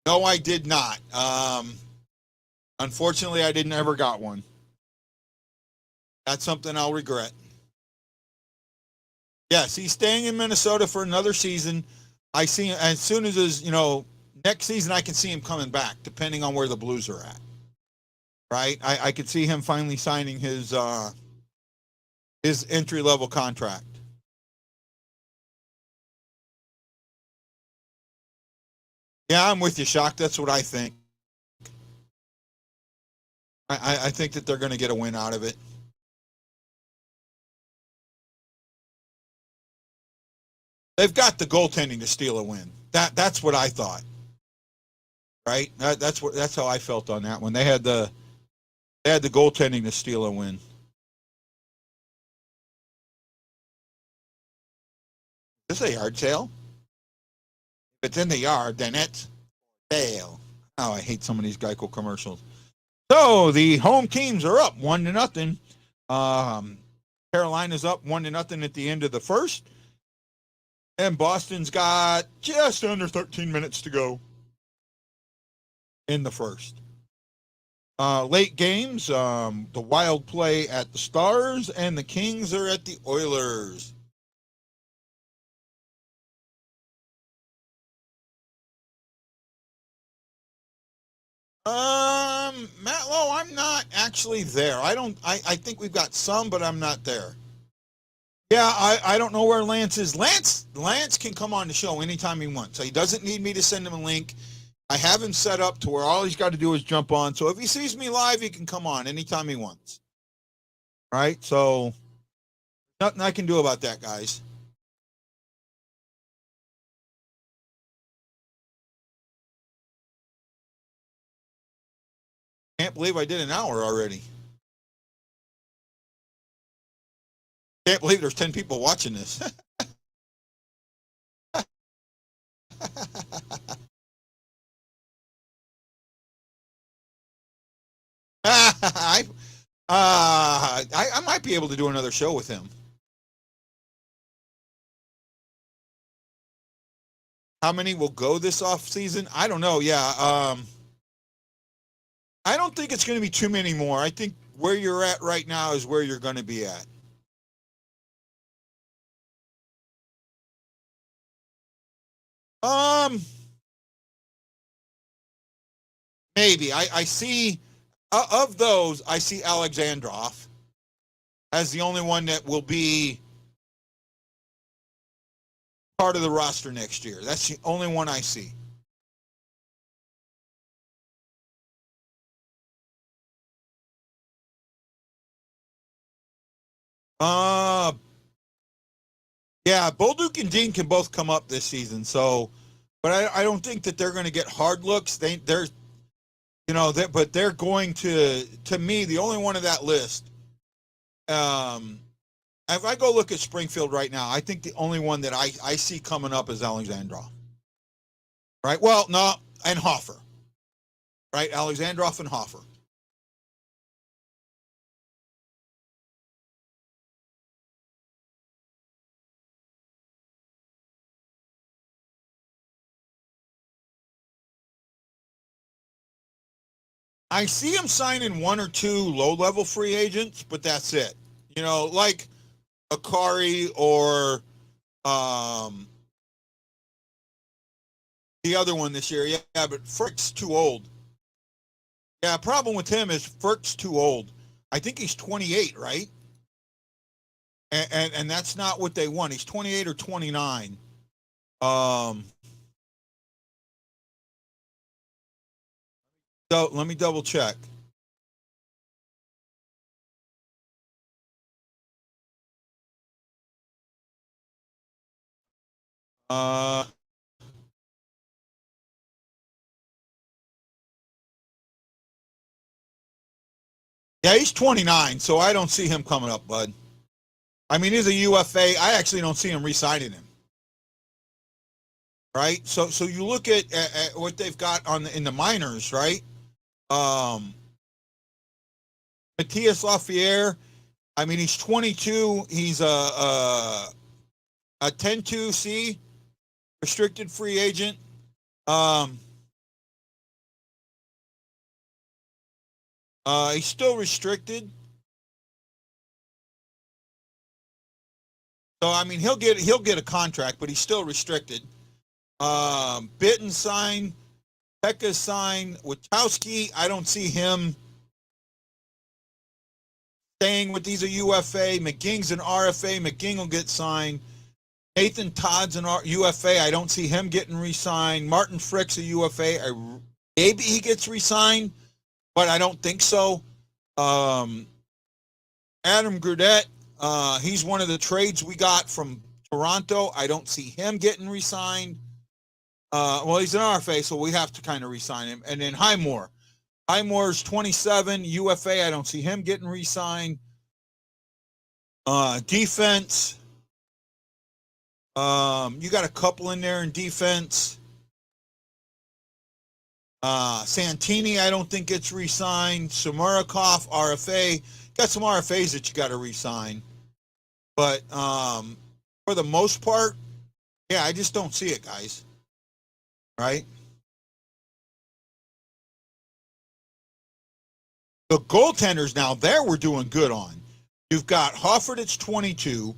No, I did not. Unfortunately, I didn't ever got one. That's something I'll regret. Yes, he's staying in Minnesota for another season. I see him as soon as next season. I can see him coming back, depending on where the Blues are at. Right, I could see him finally signing his entry level contract. Yeah, I'm with you, Shock. That's what I think. I think that they're going to get a win out of it. They've got the goaltending to steal a win. That's what I thought. Right? That's how I felt on that one. They had the goaltending to steal a win. Is this a yard sale? If it's in the yard, then it's sale. Oh, I hate some of these Geico commercials. So the home teams are up 1-0. Um, Carolina's up 1-0 at the end of the first. And Boston's got just under 13 minutes to go in the first. Late games, the Wild play at the Stars, and the Kings are at the Oilers. Matlow, I'm not actually there. I think we've got some, but I'm not there. Yeah, I don't know where Lance is. Lance can come on the show anytime he wants. So he doesn't need me to send him a link. I have him set up to where all he's got to do is jump on. So if he sees me live, he can come on anytime he wants. Right? So nothing I can do about that, guys. Can't believe I did an hour already. Can't believe there's 10 people watching this. I might be able to do another show with him. How many will go this off season? I don't know. Yeah. I don't think it's going to be too many more. I think where you're at right now is where you're going to be at. Um, Maybe I see of those. I see Alexandrov as the only one that will be part of the roster next year. That's the only one I see. Uh yeah, Bolduc and Dean can both come up this season. So, but I don't think that they're going to get hard looks. They're but they're going to me the only one of that list. Um, if I go look at Springfield right now, I think the only one that I see coming up is Alexandrov. Right? Well, no, and Hoffer. Right? Alexandrov and Hoffer. I see him signing one or two low-level free agents, but that's it. Like Akari or the other one this year. Yeah, but Frick's too old. Yeah, problem with him is Frick's too old. I think he's 28, right? And that's not what they want. He's 28 or 29. Um, so let me double check. Uh, yeah, he's 29, so I don't see him coming up, bud. I mean, he's a UFA. I actually don't see him re-signing him. Right? So you look at what they've got in the minors, right? Um, Matthias Lafayette. I mean, he's 22. He's a 10-2C restricted free agent. He's still restricted. So I mean, he'll get a contract, but he's still restricted. Bitten signed, Pekka signed, Wachowski. I don't see him staying with these are UFA. McGing's an RFA. McGing will get signed. Nathan Todd's an UFA. I don't see him getting re-signed. Martin Frick's a UFA. Maybe he gets re-signed, but I don't think so. Adam Gurdett, he's one of the trades we got from Toronto. I don't see him getting re-signed. Well, he's an RFA, so we have to kind of re-sign him. And then Highmore. Highmore's 27, UFA. I don't see him getting re-signed. Defense. You got a couple in there in defense. Santini, I don't think gets re-signed. Samarikov, RFA. Got some RFAs that you got to re-sign. But for the most part, yeah, I just don't see it, guys. Right? The goaltenders now, there we're doing good on. You've got Hofford, it's 22.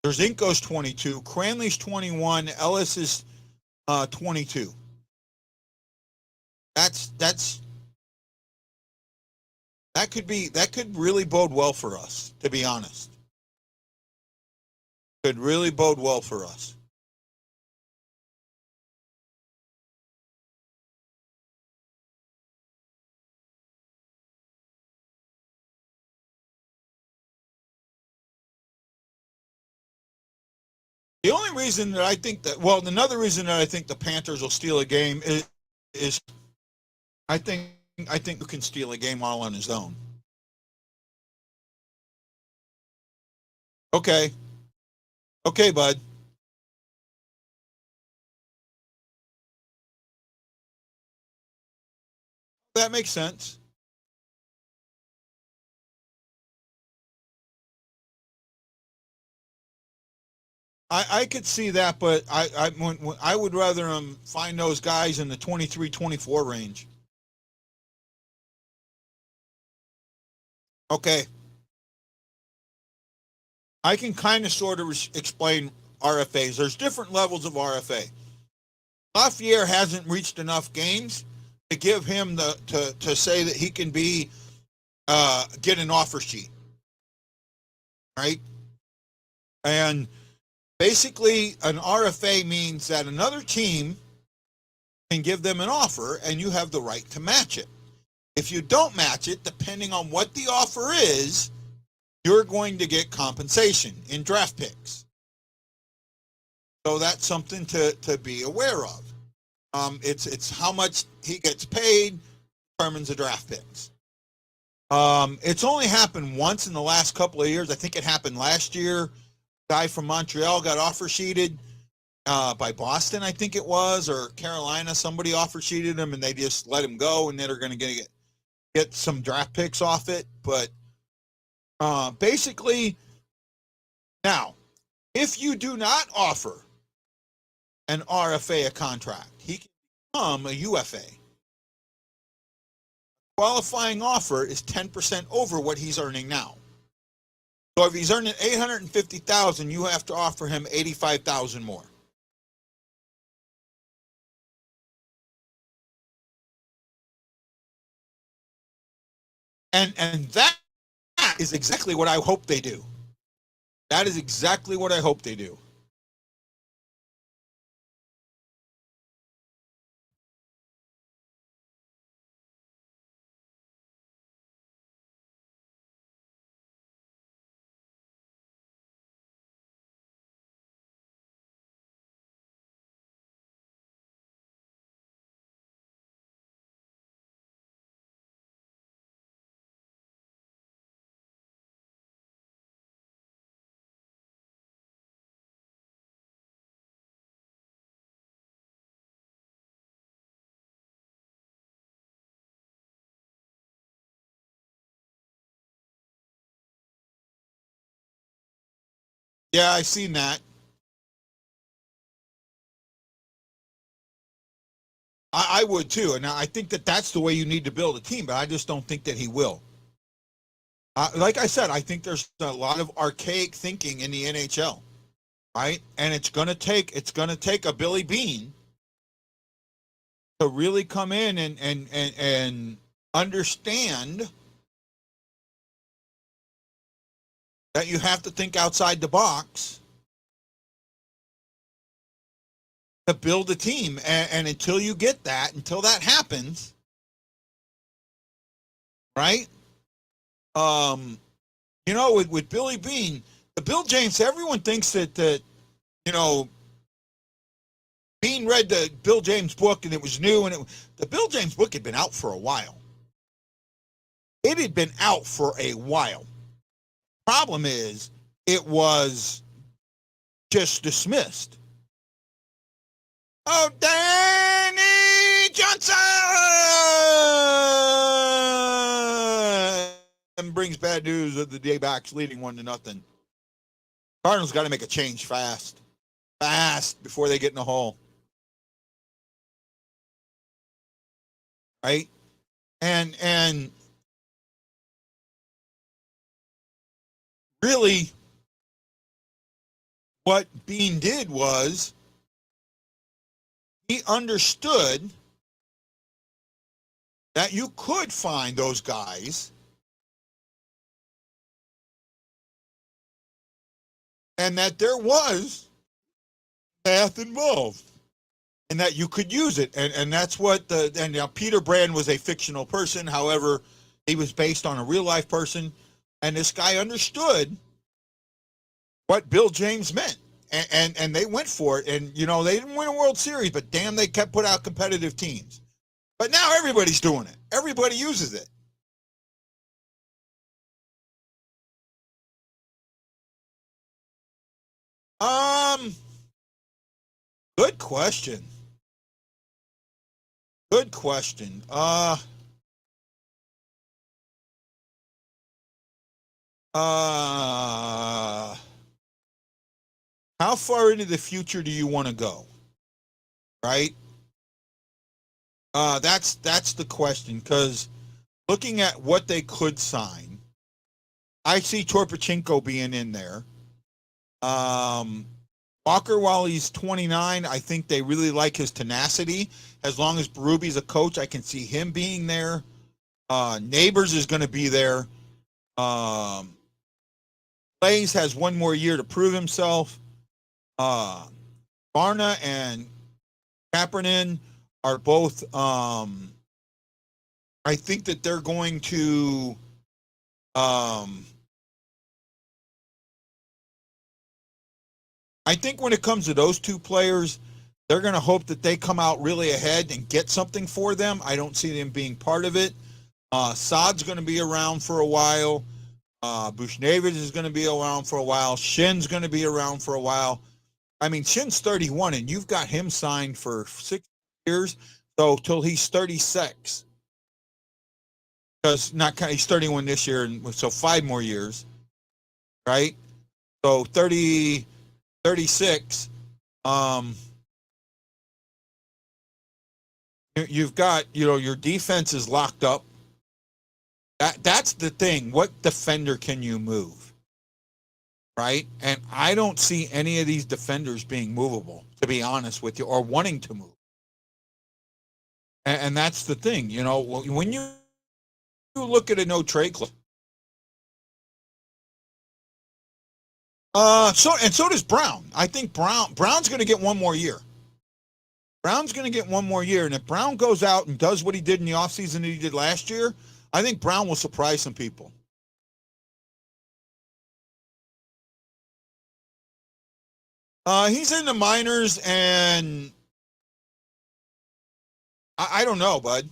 Derzinko's 22. Cranley's 21. Ellis is 22. That could really bode well for us, to be honest. Could really bode well for us. The only reason that I think that, well, another reason that I think the Panthers will steal a game is I think you can steal a game all on his own. Okay. Okay, bud. That makes sense. I could see that, but I would rather find those guys in the 23-24 range. Okay. I can kind of sort of explain RFAs. There's different levels of RFA. Lafayette hasn't reached enough games to give him to say that he can be get an offer sheet, right? And basically, an RFA means that another team can give them an offer, and you have the right to match it. If you don't match it, depending on what the offer is, you're going to get compensation in draft picks. So that's something to be aware of. It's how much he gets paid determines the draft picks. It's only happened once in the last couple of years. I think it happened last year. A guy from Montreal got offer sheeted by Boston, I think it was, or Carolina. Somebody offer sheeted him, and they just let him go, and they're going to get some draft picks off it. But basically, now, if you do not offer an RFA a contract, he can become a UFA. Qualifying offer is 10% over what he's earning now. So if he's earning $850,000, you have to offer him $85,000 more. And that is exactly what I hope they do. That is exactly what I hope they do. Yeah, I've seen that. I would too, and I think that that's the way you need to build a team. But I just don't think that he will. Like I said, I think there's a lot of archaic thinking in the NHL, right? And it's gonna take a Billy Beane to really come in and understand that you have to think outside the box to build a team. And until you get that, until that happens, right? With Billy Beane, the Bill James, everyone thinks that Beane read the Bill James book and it was new, and the Bill James book had been out for a while. It had been out for a while. Problem is, it was just dismissed. Oh, Danny Johnson brings bad news of the D-backs leading 1-0. Cardinals got to make a change fast before they get in the hole. Right? And really, what Beane did was he understood that you could find those guys and that there was math involved and that you could use it. And that's what Peter Brand was a fictional person. However, he was based on a real life person. And this guy understood what Bill James meant. And they went for it. And, they didn't win a World Series, but damn, they kept put out competitive teams. But now everybody's doing it. Everybody uses it. Good question. Good question. How far into the future do you want to go? Right? That's the question, because looking at what they could sign, I see Torpachenko being in there. Walker, while he's 29, I think they really like his tenacity. As long as Berube's a coach, I can see him being there. Neighbors is going to be there. Blaze has one more year to prove himself. Barna and Kapanen are both. I think that they're going to. I think when it comes to those two players, they're going to hope that they come out really ahead and get something for them. I don't see them being part of it. Saad's going to be around for a while. Bushnevich is going to be around for a while. Shin's going to be around for a while. I mean, Shin's 31, and you've got him signed for 6 years, so till he's 36. Because he's 31 this year, and so 5 more years, right? So 36. You've got, your defense is locked up. That's the thing. What defender can you move? Right? And I don't see any of these defenders being movable, to be honest with you, or wanting to move. And that's the thing. When you look at a no trade clause. So does Brown. I think Brown's going to get one more year. Brown's going to get one more year. And if Brown goes out and does what he did in the offseason that he did last year, I think Brown will surprise some people. He's in the minors, and I don't know, bud.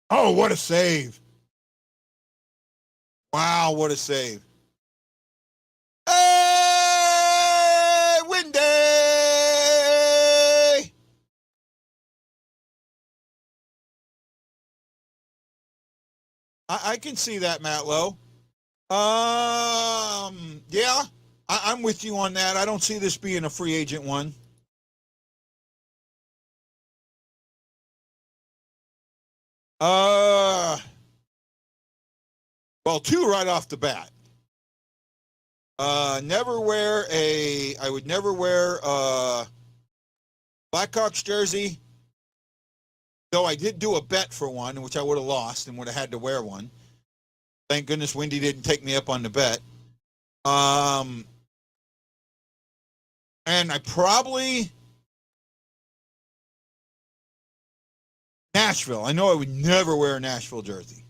Oh, what a save. Wow, what a save. Hey, Windy! I can see that, Matt Lowe. Yeah, I'm with you on that. I don't see this being a free agent one. Well, 2 right off the bat. I would never wear a Blackhawks jersey, though I did do a bet for one, in which I would have lost and would have had to wear one. Thank goodness Wendy didn't take me up on the bet. And I probably... Nashville. I know I would never wear a Nashville jersey.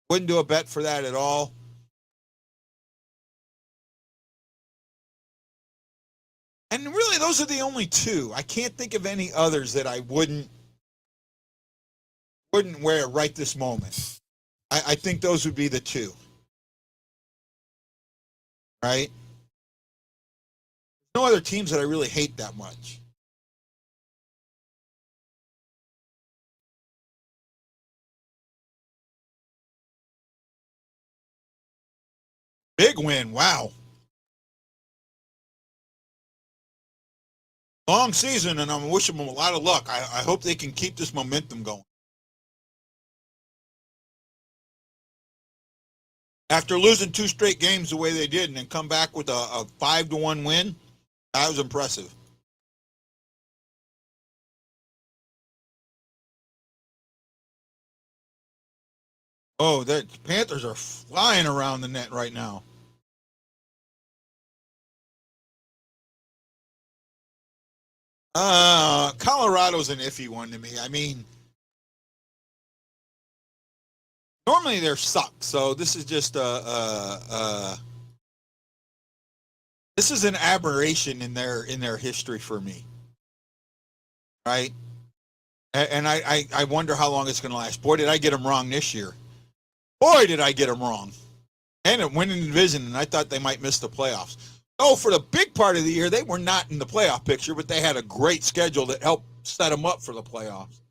Wouldn't do a bet for that at all. And really, those are the only 2. I can't think of any others that I wouldn't wear right this moment. I think those would be the 2. Right? No other teams that I really hate that much. Big win. Wow. Long season, and I'm wishing them a lot of luck. I hope they can keep this momentum going. After losing 2 straight games the way they did and then come back with a 5-1 win, that was impressive. Oh, the Panthers are flying around the net right now. Colorado's an iffy one to me. I mean, normally they're suck, so this is just this is an aberration in their history for me, right? And I wonder how long it's going to last. Boy, did I get them wrong this year. Boy, did I get them wrong. And it winning the division, and I thought they might miss the playoffs. Oh, for the big part of the year, they were not in the playoff picture, but they had a great schedule that helped set them up for the playoffs.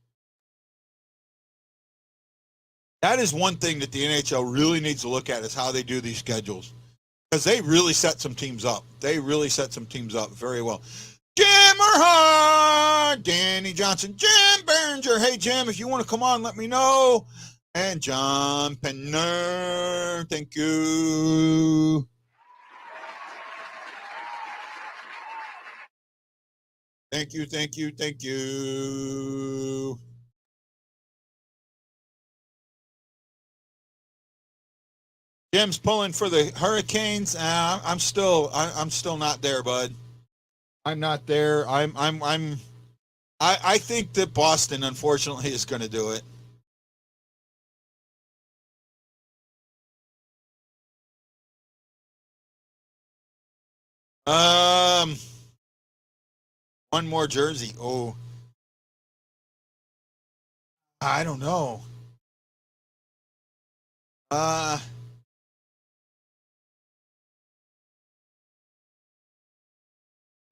That is one thing that the NHL really needs to look at, is how they do these schedules. Because they really set some teams up. They really set some teams up very well. Jim Earhart, Danny Johnson, Jim Behringer. Hey, Jim, if you want to come on, let me know. And John Penner, thank you. Thank you, thank you, thank you. Jim's pulling for the Hurricanes. I'm still not there, bud. I'm not there. I think that Boston, unfortunately, is going to do it. Um, one more jersey. Oh, I don't know. Uh,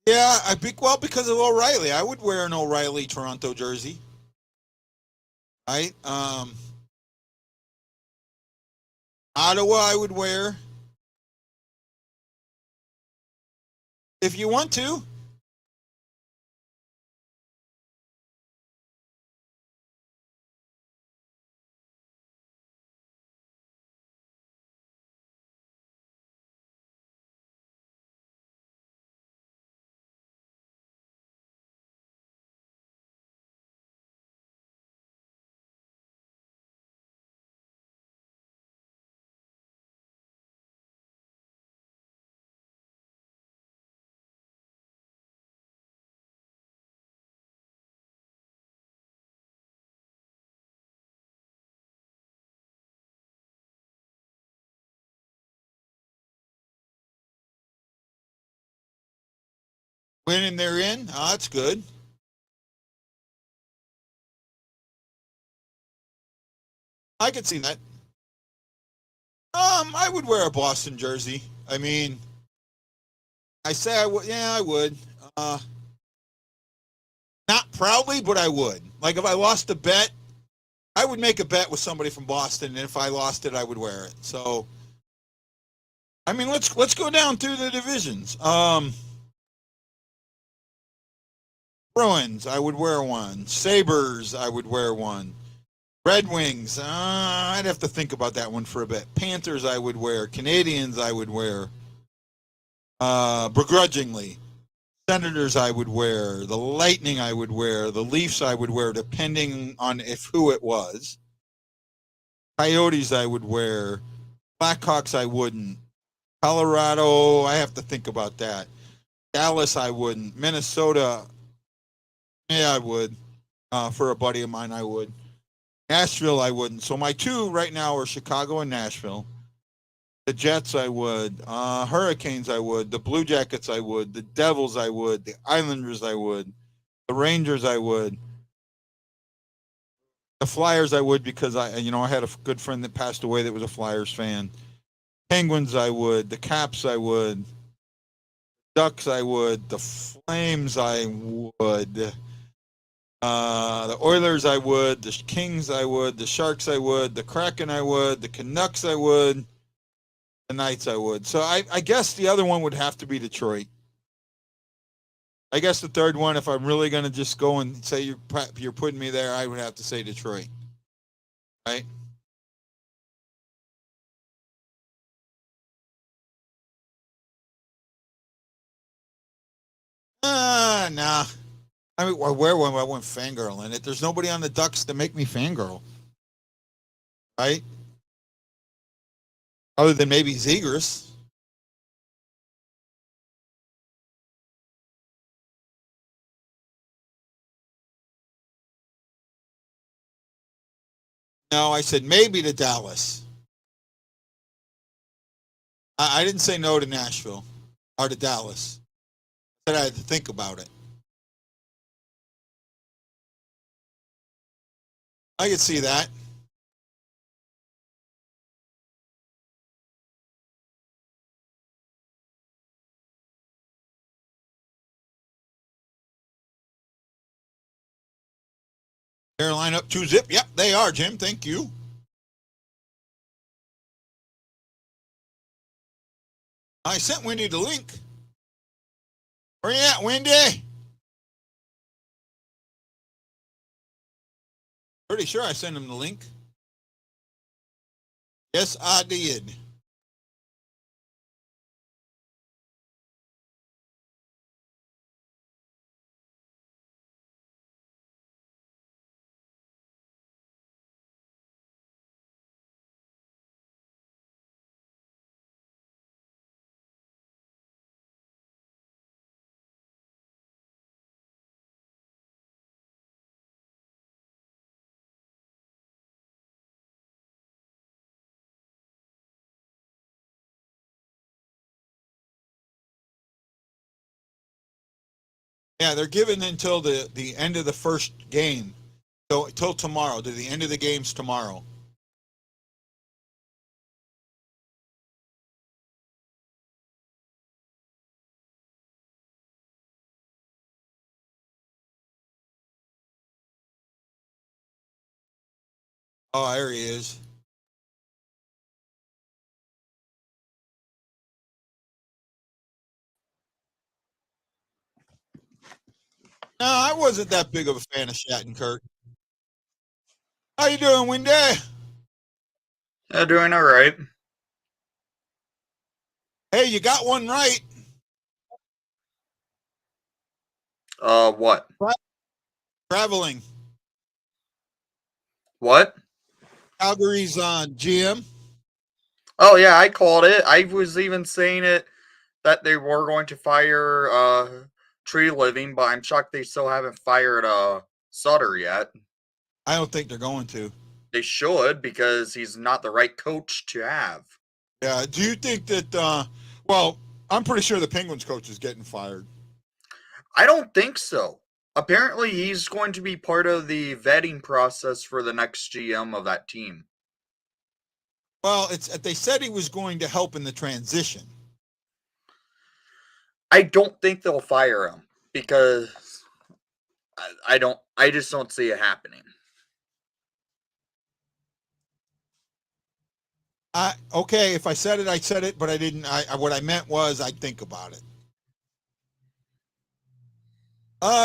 yeah, well, because of O'Reilly, I would wear an O'Reilly Toronto jersey. Right? Ottawa, I would wear if you want to. Winning, they're in. Oh, that's good. I could see that. I would wear a Boston jersey. I mean, I say I would. Yeah, I would. Uh, Not proudly, but I would. Like if I lost a bet, I would make a bet with somebody from Boston, and if I lost it, I would wear it. So, I mean, let's go down through the divisions. Bruins, I would wear one. Sabres, I would wear one. Red Wings, I'd have to think about that one for a bit. Panthers, I would wear. Canadians, I would wear. Begrudgingly. Senators, I would wear. The Lightning, I would wear. The Leafs, I would wear, depending on who it was. Coyotes, I would wear. Blackhawks, I wouldn't. Colorado, I have to think about that. Dallas, I wouldn't. Minnesota, yeah, I would. For a buddy of mine, I would. Nashville, I wouldn't. So my two right now are Chicago and Nashville. The Jets, I would. Hurricanes, I would. The Blue Jackets, I would. The Devils, I would. The Islanders, I would. The Rangers, I would. The Flyers, I would because I had a good friend that passed away that was a Flyers fan. Penguins, I would. The Caps, I would. Ducks, I would. The Flames, I would. The Oilers, I would. The Kings, I would. The Sharks, I would. The Kraken, I would. The Canucks, I would. The Knights, I would. So I guess the other one would have to be Detroit. I guess the third one, if I'm really going to just go and say you're putting me there, I would have to say Detroit. Right? Nah. I mean, where when I went fangirl in it? There's nobody on the Ducks to make me fangirl. Right? Other than maybe Zegers. No, I said maybe to Dallas. I didn't say no to Nashville or to Dallas. I said I had to think about it. I could see that. Carolina up 2-zip. Yep, they are, Jim. Thank you. I sent Wendy the link. Where you at, Wendy? Pretty sure I sent him the link. Yes, I did. Yeah, they're giving until the end of the first game. So till tomorrow, to the end of the games tomorrow. Oh, there he is. No, I wasn't that big of a fan of Shattenkirk. How you doing, Wendy? Doing all right. Hey, you got one right. What? Traveling. What? Calgary's GM. Oh yeah, I called it. I was even saying it that they were going to fire Tree Living, but I'm shocked they still haven't fired Sutter yet. I don't think they're going to. They should because he's not the right coach to have. Yeah. Do you think that? Well, I'm pretty sure the Penguins coach is getting fired. I don't think so. Apparently, he's going to be part of the vetting process for the next GM of that team. Well, it's they said he was going to help in the transition. I don't think they'll fire him because I don't. I just don't see it happening. Okay, if I said it, I said it, but I didn't. What I meant was I'd think about it.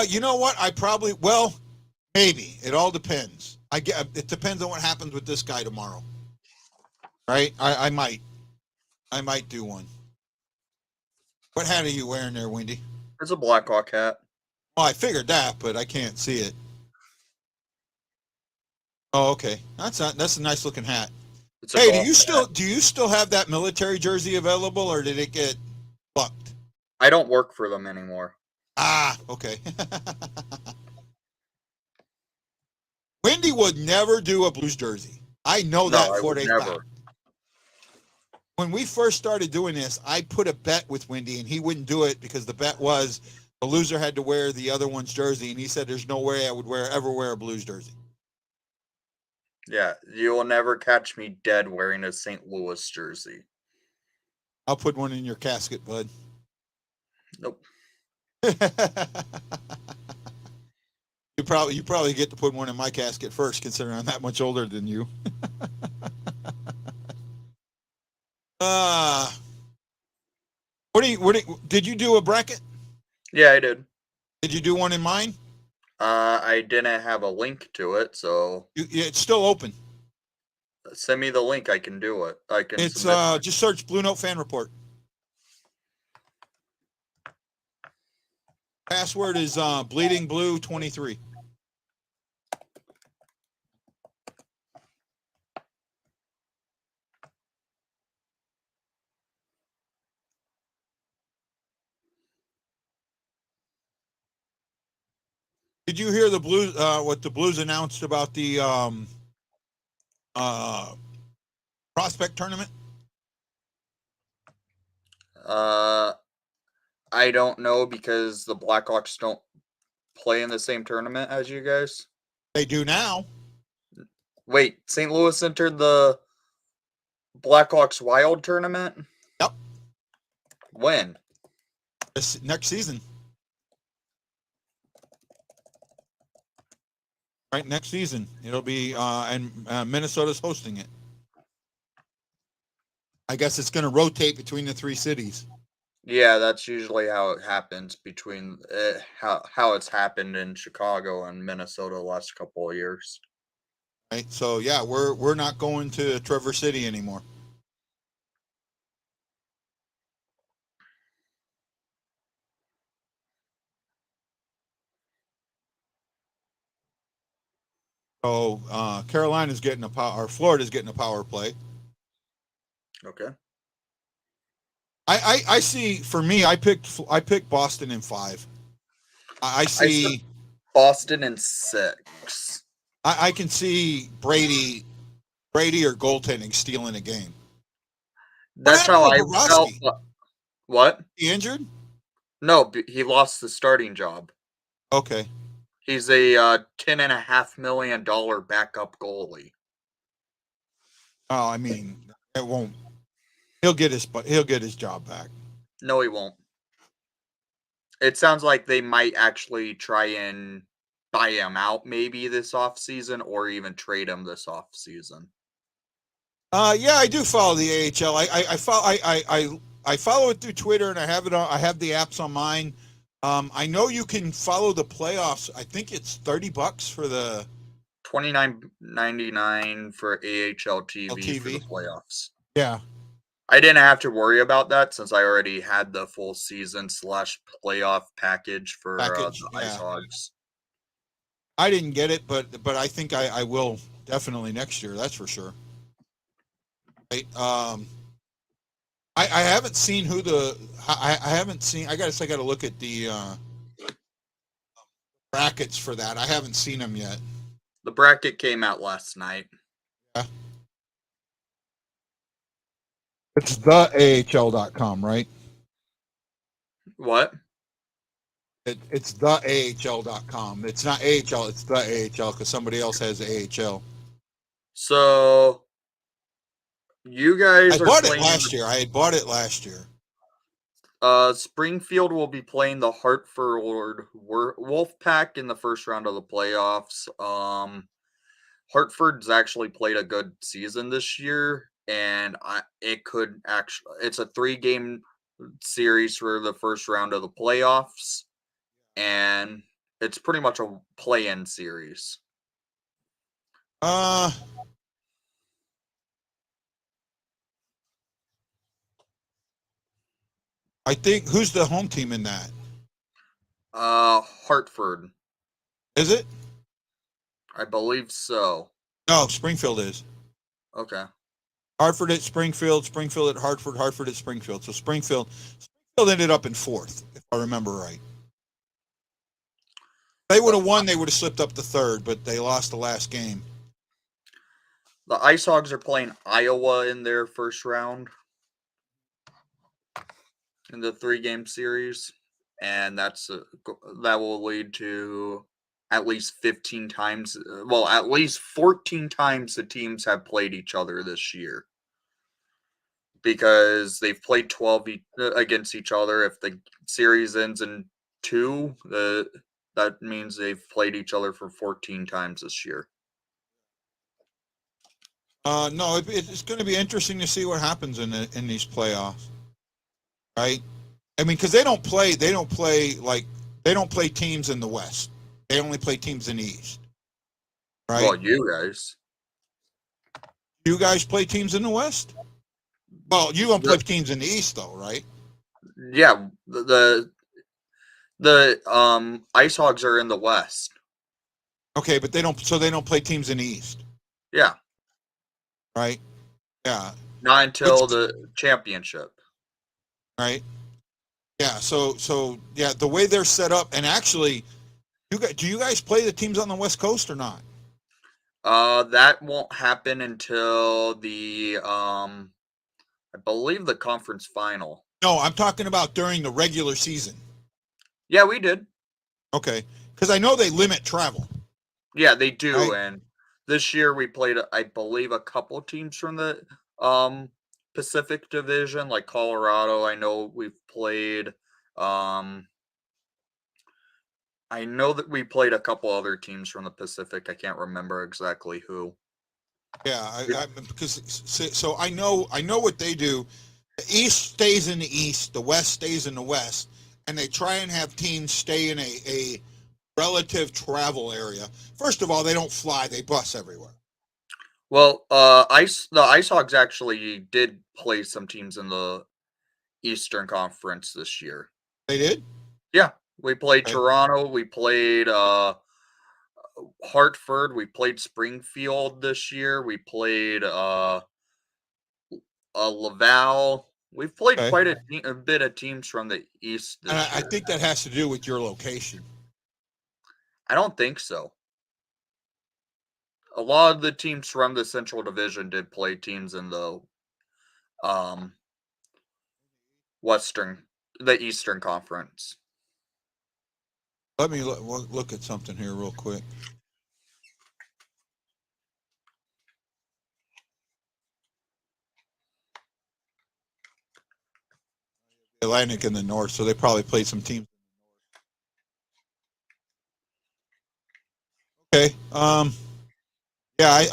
You know what? Maybe. It all depends. It depends on what happens with this guy tomorrow. Right? I might do one. What hat are you wearing there, Wendy? It's a Blackhawk hat. Oh, I figured that, but I can't see it. Oh, okay. That's a nice looking hat. Hey, do you still have that military jersey available, or did it get fucked? I don't work for them anymore. Ah, okay. Wendy would never do a Blues jersey. I know that for a fact. When we first started doing this, I put a bet with Wendy, and he wouldn't do it because the bet was the loser had to wear the other one's jersey, and he said there's no way I would ever wear a Blues jersey. Yeah, you will never catch me dead wearing a St. Louis jersey. I'll put one in your casket, bud. Nope. You probably get to put one in my casket first, considering I'm that much older than you. Did you do a bracket? Yeah, I did. Did you do one in mine? I didn't have a link to it, so It's still open. Send me the link. I can do it. I can. It's just search Blue Note Fan Report. Password is Bleeding Blue 23. Did you hear the Blues? What the Blues announced about the prospect tournament? I don't know because the Blackhawks don't play in the same tournament as you guys. They do now. Wait, St. Louis entered the Blackhawks Wild tournament? Yep. When? This next season. Right, next season. It'll be, and Minnesota's hosting it. I guess it's going to rotate between the three cities. Yeah, that's usually how it happens between how it's happened in Chicago and Minnesota the last couple of years. Right. So yeah, we're not going to Traverse City anymore. So Carolina's getting a power, or Florida's getting a power play. Okay. I see. For me, I picked Boston in 5. I I said see. Boston in 6. I can see Brady or goaltending stealing a game. What That's happened how to I felt. Bobrovsky? What? He injured? No, he lost the starting job. Okay. He's a $10.5 million backup goalie. Oh, I mean, it won't. He'll get his job back. No, he won't. It sounds like they might actually try and buy him out maybe this offseason or even trade him this offseason. Yeah, I do follow the AHL. I follow it through Twitter, and I have it on. I have the apps on mine. I know you can follow the playoffs. I think it's $30 for the $29.99 for AHL TV for the LTV. playoffs. Yeah. I didn't have to worry about that since I already had the full season / playoff package for Package. the Ice Yeah. Hogs. I didn't get it, but I think I will definitely next year. That's for sure. Right. I haven't seen who the I haven't seen. I gotta look at the brackets for that. I haven't seen them yet. The bracket came out last night. Yeah. It's the AHL.com, right? What? It's the AHL.com. It's not AHL, it's the AHL because somebody else has AHL. So you I guys are bought it playing. last year. I had bought it last year. Springfield will be playing the Hartford Wolfpack in the first round of the playoffs. Hartford's actually played a good season this year, and it's a 3-game series for the first round of the playoffs, and it's pretty much a play-in series. I think who's the home team in that? Hartford, Is it? I believe so. No, Springfield is. Okay. Hartford at Springfield, Springfield at Hartford, Hartford at Springfield. So Springfield ended up in 4th, if I remember right. If they would have won, they would have slipped up to 3rd, but they lost the last game. The Ice Hogs are playing Iowa in their first round in the 3-game series, and that will lead to at least 15 times, at least 14 times the teams have played each other this year, because they've played 12 against each other. If the series ends in 2, that means they've played each other for 14 times this year. No, it's going to be interesting to see what happens in these playoffs, right? I mean, because they don't play teams in the West. They only play teams in the East, right? Well, you guys. You guys play teams in the West? Well, you don't play teams in the East, though, right? Yeah, the Ice Hogs are in the West. Okay, but they don't play teams in the East. Yeah. Right? Yeah. Not until the championship. Right? Yeah, so yeah, the way they're set up, and actually, do you guys play the teams on the West Coast or not? That won't happen until the I believe the conference final. No, I'm talking about during the regular season. Yeah, we did. Okay, because I know they limit travel. Yeah, they do, right? and this year we played, I believe, a couple teams from the Pacific Division, like Colorado. I know we've played. I know that we played a couple other teams from the Pacific. I can't remember exactly who. Yeah, because so I know what they do. The East stays in the East, the West stays in the West, and they try and have teams stay in a relative travel area. First of all, they don't fly; they bus everywhere. Well, the Ice Hogs actually did play some teams in the Eastern Conference this year. They did? Yeah, we played Okay. Toronto, we played Hartford, we played Springfield this year, we played Laval. We've played Okay. quite a bit of teams from the East And this I year. think that has to do with your location. I don't think so. A lot of the teams from the Central Division did play teams in the um the Eastern Conference. Let me look at something here real quick. Atlantic in the north, so they probably played some teams. Okay. Yeah,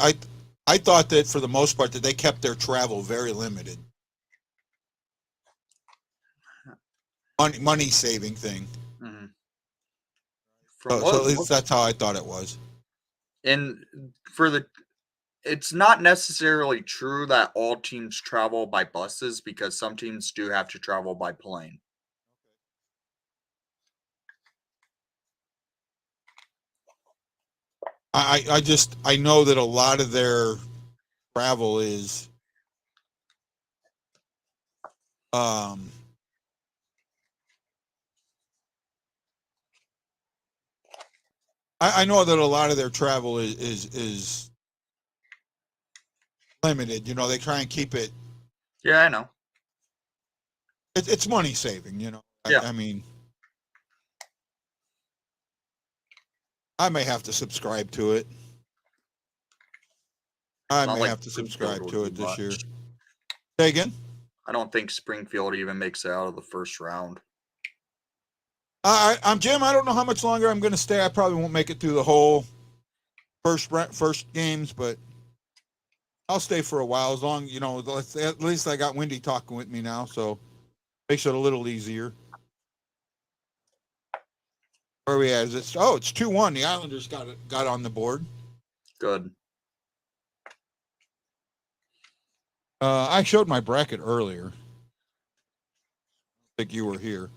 I thought that for the most part that they kept their travel very limited. Money saving thing. Mm-hmm. From So at least that's how I thought it was. and for the it's not necessarily true that all teams travel by buses because some teams do have to travel by plane. I know that a lot of their travel is um I know that a lot of their travel is limited. You know, they try and keep it. Yeah, I know. It's money saving. You know, Yeah. I mean, I may have to subscribe to it. I Not may like have to Springfield subscribe would to be it this year. much. Say again. I don't think Springfield even makes it out of the first round. I'm Jim. I don't know how much longer I'm going to stay. I probably won't make it through the whole first games, but I'll stay for a while. As long at least I got Wendy talking with me now, so makes it a little easier. Where are we at? It's 2-1. The Islanders got on the board. Good. I showed my bracket earlier. I think you were here.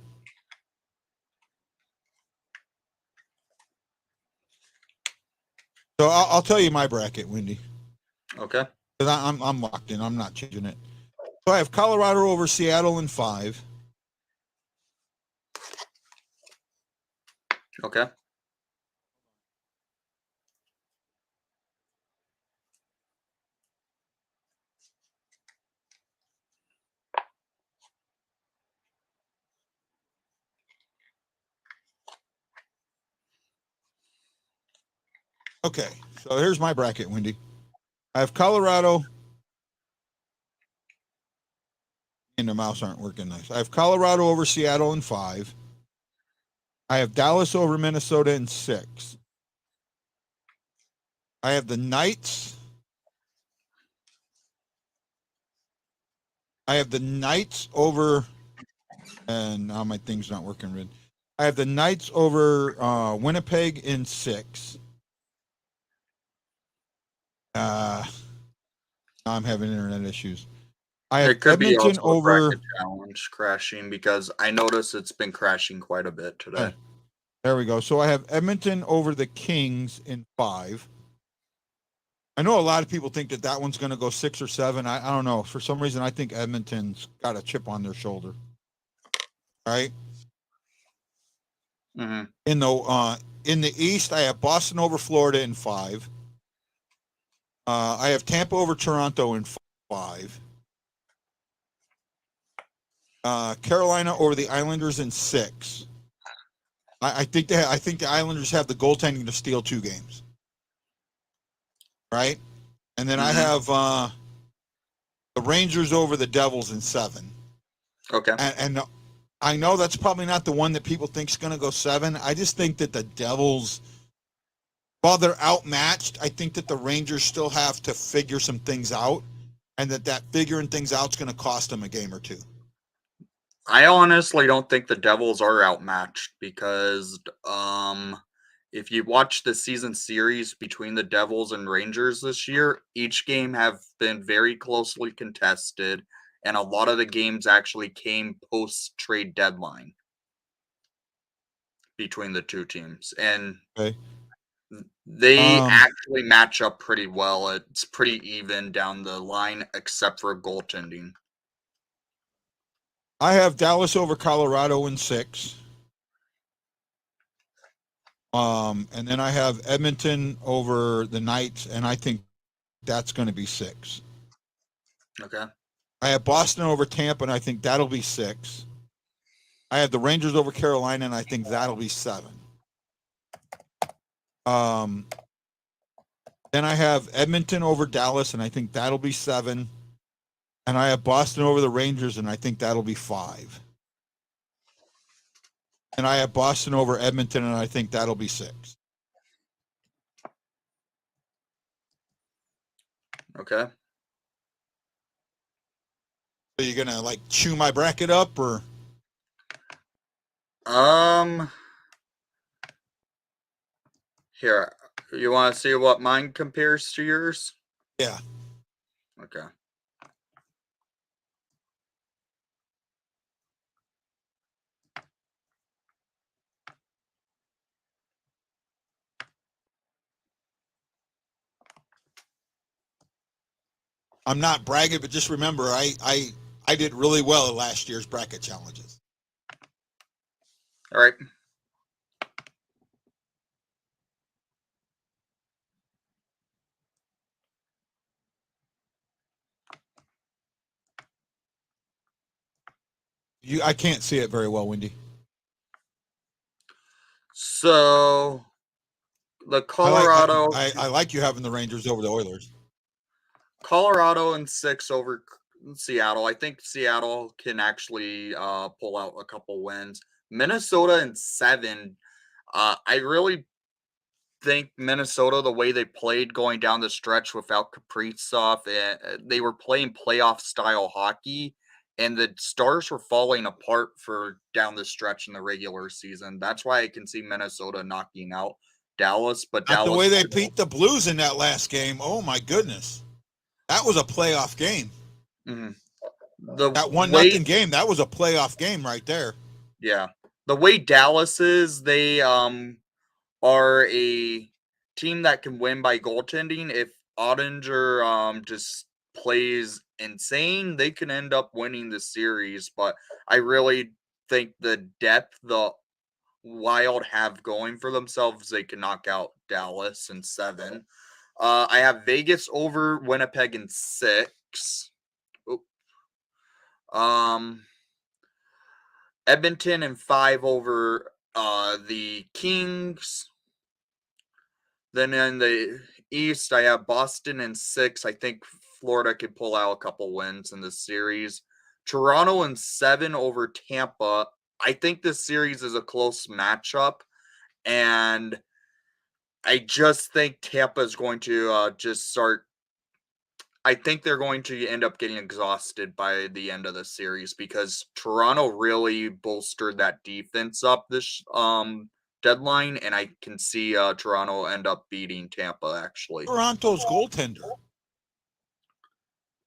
So I'll tell you my bracket, Wendy. Okay. Because I'm locked in. I'm not changing it. So I have Colorado over Seattle in 5. Okay. Okay. So here's my bracket, Wendy. I have Colorado. And the mouse aren't working nice. I have Colorado over Seattle in 5. I have Dallas over Minnesota in 6. I have the Knights. I have the Knights over, and now my thing's not working right. I have the Knights over Winnipeg in 6. Now I'm having internet issues. I have It could be Edmonton also a over. bracket challenge crashing because I noticed it's been crashing quite a bit today. There we go. So I have Edmonton over the Kings in 5. I know a lot of people think that one's going to go 6 or 7. I don't know. For some reason, I think Edmonton's got a chip on their shoulder. Right? Mm-hmm. In the East, I have Boston over Florida in 5. I have Tampa over Toronto in 5. Carolina over the Islanders in 6. I think the Islanders have the goaltending to steal 2 games. Right? And then I have the Rangers over the Devils in 7. Okay. And I know that's probably not the one that people think is going to go 7. I just think that the Devils, while they're outmatched, I think that the Rangers still have to figure some things out, and that figuring things out is going to cost them a game or 2. I honestly don't think the Devils are outmatched because if you watch the season series between the Devils and Rangers this year, each game have been very closely contested, and a lot of the games actually came post-trade deadline between the two teams. And Okay. they Um, actually match up pretty well. It's pretty even down the line, except for goaltending. I have Dallas over Colorado in 6. And then I have Edmonton over the Knights, and I think that's going to be 6. Okay. I have Boston over Tampa, and I think that'll be 6. I have the Rangers over Carolina, and I think that'll be 7. Then I have Edmonton over Dallas, and I think that'll be 7. And I have Boston over the Rangers, and I think that'll be 5. And I have Boston over Edmonton, and I think that'll be 6. Okay. Are you gonna like chew my bracket up, or? Here, you want to see what mine compares to yours? Yeah. Okay. I'm not bragging, but just remember, I did really well at last year's bracket challenges. All right. I can't see it very well, Wendy. So the Colorado, I like you having the Rangers over the Oilers. Colorado and 6 over Seattle. I think Seattle can actually pull out a couple wins. Minnesota and 7. I really think Minnesota, the way they played going down the stretch without Kaprizov, they were playing playoff style hockey, and the Stars were falling apart for down the stretch in the regular season. That's why I can see Minnesota knocking out Dallas, but Not Dallas, the way they beat the Blues in that last game. Oh my goodness, that was a playoff game. Mm-hmm. That 1-0 game, that was a playoff game right there. Yeah, the way Dallas is, they are a team that can win by goaltending. If Ottinger just plays insane, they can end up winning the series. But I really think the depth the Wild have going for themselves, they can knock out Dallas in 7. I have Vegas over Winnipeg in 6. Edmonton in 5 over the Kings. Then in the East, I have Boston in 6. I think Florida could pull out a couple wins in this series. Toronto in 7 over Tampa. I think this series is a close matchup, and I just think Tampa is going to just start. I think they're going to end up getting exhausted by the end of the series because Toronto really bolstered that defense up this deadline, and I can see Toronto end up beating Tampa, actually. Toronto's goaltender.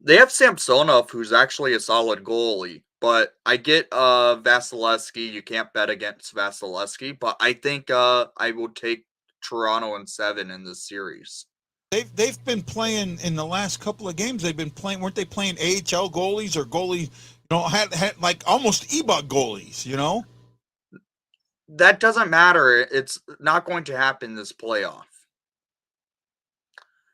They have Samsonov, who's actually a solid goalie, but I get Vasilevsky. You can't bet against Vasilevsky, but I think I will take Toronto in 7 in this series. They've been playing in the last couple of games. They've been playing. Weren't they playing AHL goalies or goalies? Had like almost EBUT goalies. That doesn't matter. It's not going to happen this playoff.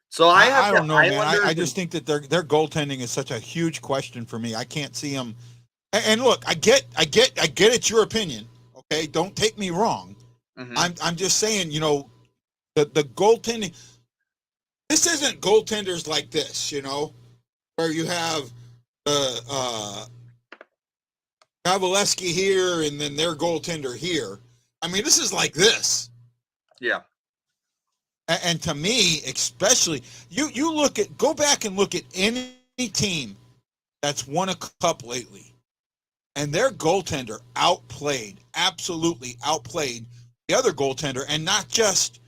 So I don't know, man. I just think that their goaltending is such a huge question for me. I can't see them. And look, I get it's your opinion. Okay, don't take me wrong. Mm-hmm. I'm just saying, the goaltending. This isn't goaltenders like this, where you have Vasilevsky here and then their goaltender here. I mean, this is like this. Yeah. And to me, especially, you go back and look at any team that's won a cup lately, and their goaltender absolutely outplayed the other goaltender and not just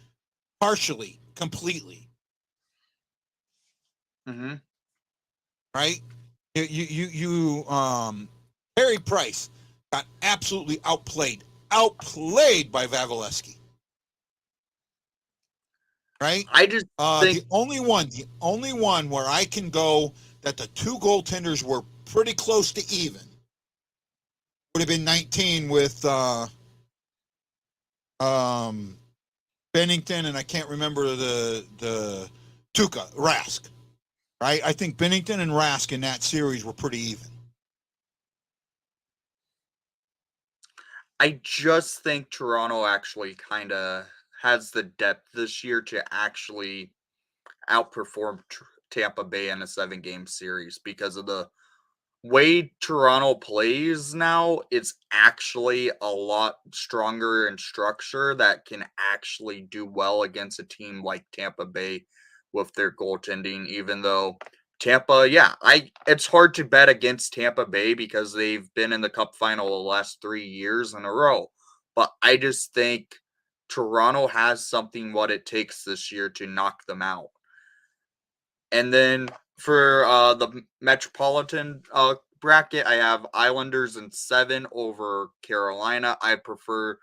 partially, completely. Mm-hmm. Right? Harry Price got absolutely outplayed by Vasilevsky. Right? I just think The only one where I can go that the two goaltenders were pretty close to even would have been 19 with Bennington, and I can't remember the Tuukka Rask. Right? I think Bennington and Rask in that series were pretty even. I just think Toronto actually kind of has the depth this year to actually outperform Tampa Bay in a 7-game series because of the way Toronto plays now. It's actually a lot stronger in structure that can actually do well against a team like Tampa Bay with their goaltending, even though Tampa, it's hard to bet against Tampa Bay because they've been in the Cup final the last 3 years in a row. But I just think Toronto has something what it takes this year to knock them out. And then for the Metropolitan bracket, I have Islanders in 7 over Carolina. I prefer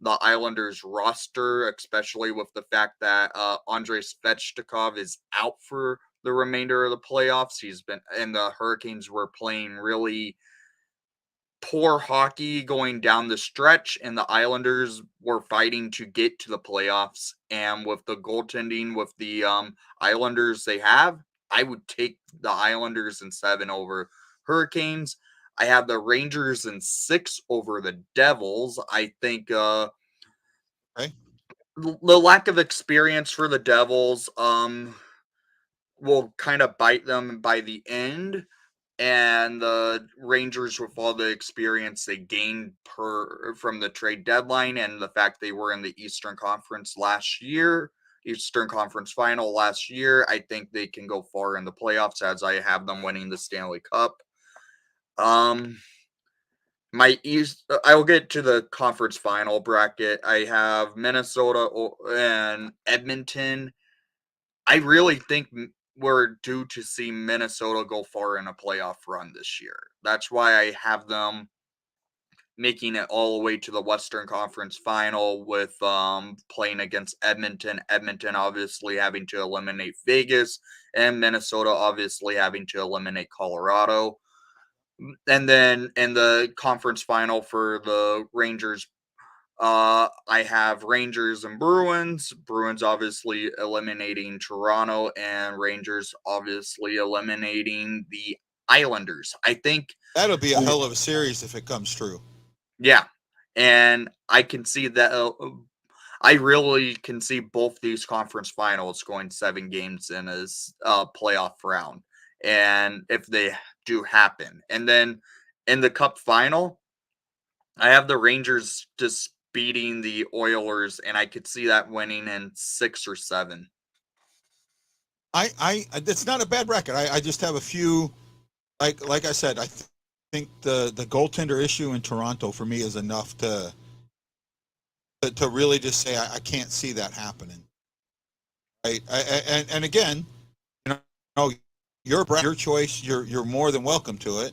the Islanders roster, especially with the fact that Andrei Svechnikov is out for the remainder of the playoffs. He's been, and the Hurricanes were playing really poor hockey going down the stretch, and the Islanders were fighting to get to the playoffs. And with the goaltending with the Islanders they have, I would take the Islanders in 7 over Hurricanes. I have the Rangers in 6 over the Devils. I think Okay. the lack of experience for the Devils will kind of bite them by the end, and the Rangers, with all the experience they gained from the trade deadline and the fact they were in the Eastern Conference Final last year, I think they can go far in the playoffs as I have them winning the Stanley Cup. My East, I will get to the conference final bracket. I have Minnesota and Edmonton. I really think we're due to see Minnesota go far in a playoff run this year. That's why I have them making it all the way to the Western Conference Final with playing against Edmonton. Edmonton obviously having to eliminate Vegas, and Minnesota obviously having to eliminate Colorado. And then in the conference final for the Rangers, I have Rangers and Bruins. Bruins obviously eliminating Toronto, and Rangers obviously eliminating the Islanders. I think That'll be a hell of a series if it comes true. yeah, and I can see that. I really can see both these conference finals going 7 games in a playoff round, and if they do happen, and then in the Cup final, I have the Rangers just beating the Oilers, and I could see that winning in 6 or 7. It's not a bad bracket. I just have a few, like I said, I think the goaltender issue in Toronto for me is enough to really just say I can't see that happening. Right? And again, you know, your choice. You're more than welcome to it.